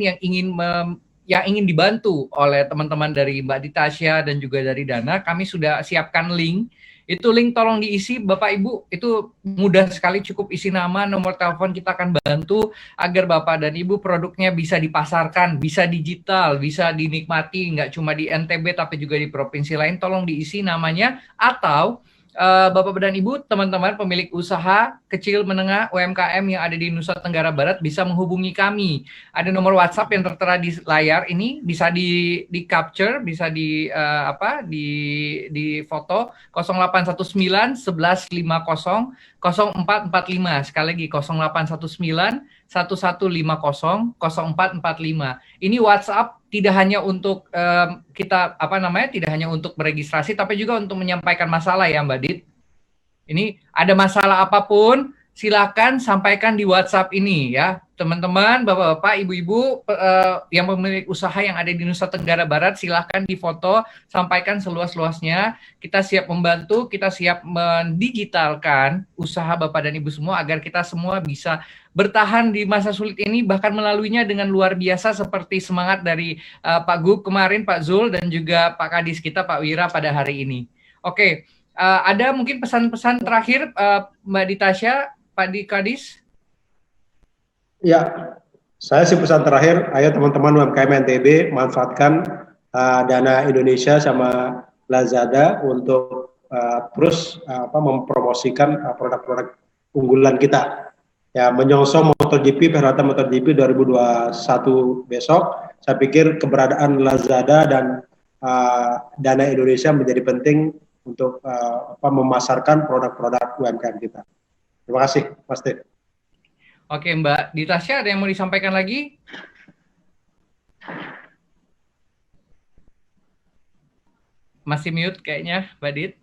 yang ingin dibantu oleh teman-teman dari Mbak Ditasha dan juga dari Dana. Kami sudah siapkan link. Itu link tolong diisi Bapak Ibu, itu mudah sekali, cukup isi nama, nomor telepon, kita akan bantu agar Bapak dan Ibu produknya bisa dipasarkan, bisa digital, bisa dinikmati, nggak cuma di NTB tapi juga di provinsi lain. Tolong diisi namanya, atau Bapak dan Ibu, teman-teman pemilik usaha kecil menengah UMKM yang ada di Nusa Tenggara Barat bisa menghubungi kami. Ada nomor WhatsApp yang tertera di layar ini, bisa di capture, bisa di foto 0819 1150 0445. Sekali lagi 0819 1150 0445. Ini WhatsApp tidak hanya untuk tidak hanya untuk beregistrasi, tapi juga untuk menyampaikan masalah ya Mbak Dit. Ini ada masalah apapun, silakan sampaikan di WhatsApp ini ya, teman-teman, bapak-bapak, ibu-ibu yang memiliki usaha yang ada di Nusa Tenggara Barat, silakan difoto, sampaikan seluas-luasnya. Kita siap membantu, kita siap mendigitalkan usaha bapak dan ibu semua agar kita semua bisa bertahan di masa sulit ini, bahkan melaluinya dengan luar biasa seperti semangat dari Pak Gub kemarin, Pak Zul, dan juga Pak Kadis kita, Pak Wira pada hari ini. Oke, ada mungkin pesan-pesan terakhir Mbak Ditasha, Pak Kadis? Ya, saya sih pesan terakhir, ayo teman-teman UMKM NTB manfaatkan Dana Indonesia sama Lazada untuk terus mempromosikan produk-produk unggulan kita. Ya, menyongsong MotoGP, perhelatan MotoGP 2021 besok, saya pikir keberadaan Lazada dan Dana Indonesia menjadi penting untuk memasarkan produk-produk UMKM kita. Terima kasih, Mas Steve. Oke, Mbak Ditasha, ada yang mau disampaikan lagi? Masih mute kayaknya, Mbak Dit.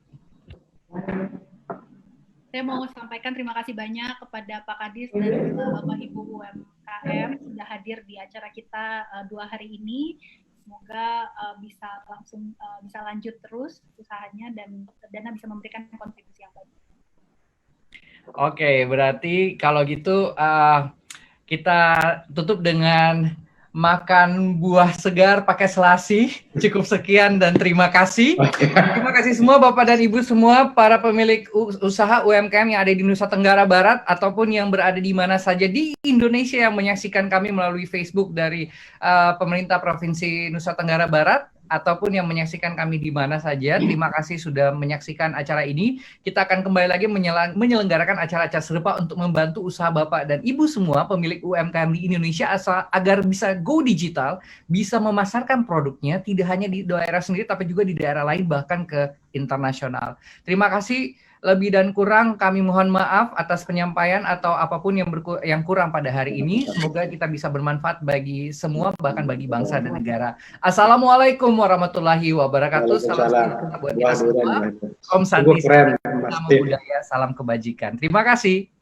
Saya mau sampaikan terima kasih banyak kepada Pak Kadis dan Bapak Ibu UMKM sudah hadir di acara kita 2 hari ini. Semoga bisa lanjut terus usahanya dan Dana bisa memberikan kontribusi yang baik. Oke, berarti kalau gitu kita tutup dengan makan buah segar pakai selasi. Cukup sekian dan terima kasih. Terima kasih semua Bapak dan Ibu semua, para pemilik usaha UMKM yang ada di Nusa Tenggara Barat ataupun yang berada di mana saja di Indonesia yang menyaksikan kami melalui Facebook dari pemerintah Provinsi Nusa Tenggara Barat. ataupun yang menyaksikan kami di mana saja. Terima kasih sudah menyaksikan acara ini. Kita akan kembali lagi menyelenggarakan acara-acara serupa untuk membantu usaha Bapak dan Ibu semua pemilik UMKM di Indonesia agar bisa go digital, bisa memasarkan produknya tidak hanya di daerah sendiri tapi juga di daerah lain bahkan ke internasional. Terima kasih. Lebih dan kurang kami mohon maaf atas penyampaian atau apapun yang kurang pada hari ini. Semoga kita bisa bermanfaat bagi semua, bahkan bagi bangsa dan negara. Assalamualaikum warahmatullahi wabarakatuh. Salam sejahtera buat kita semua. Om Santi, salam budaya, salam kebajikan. Terima kasih.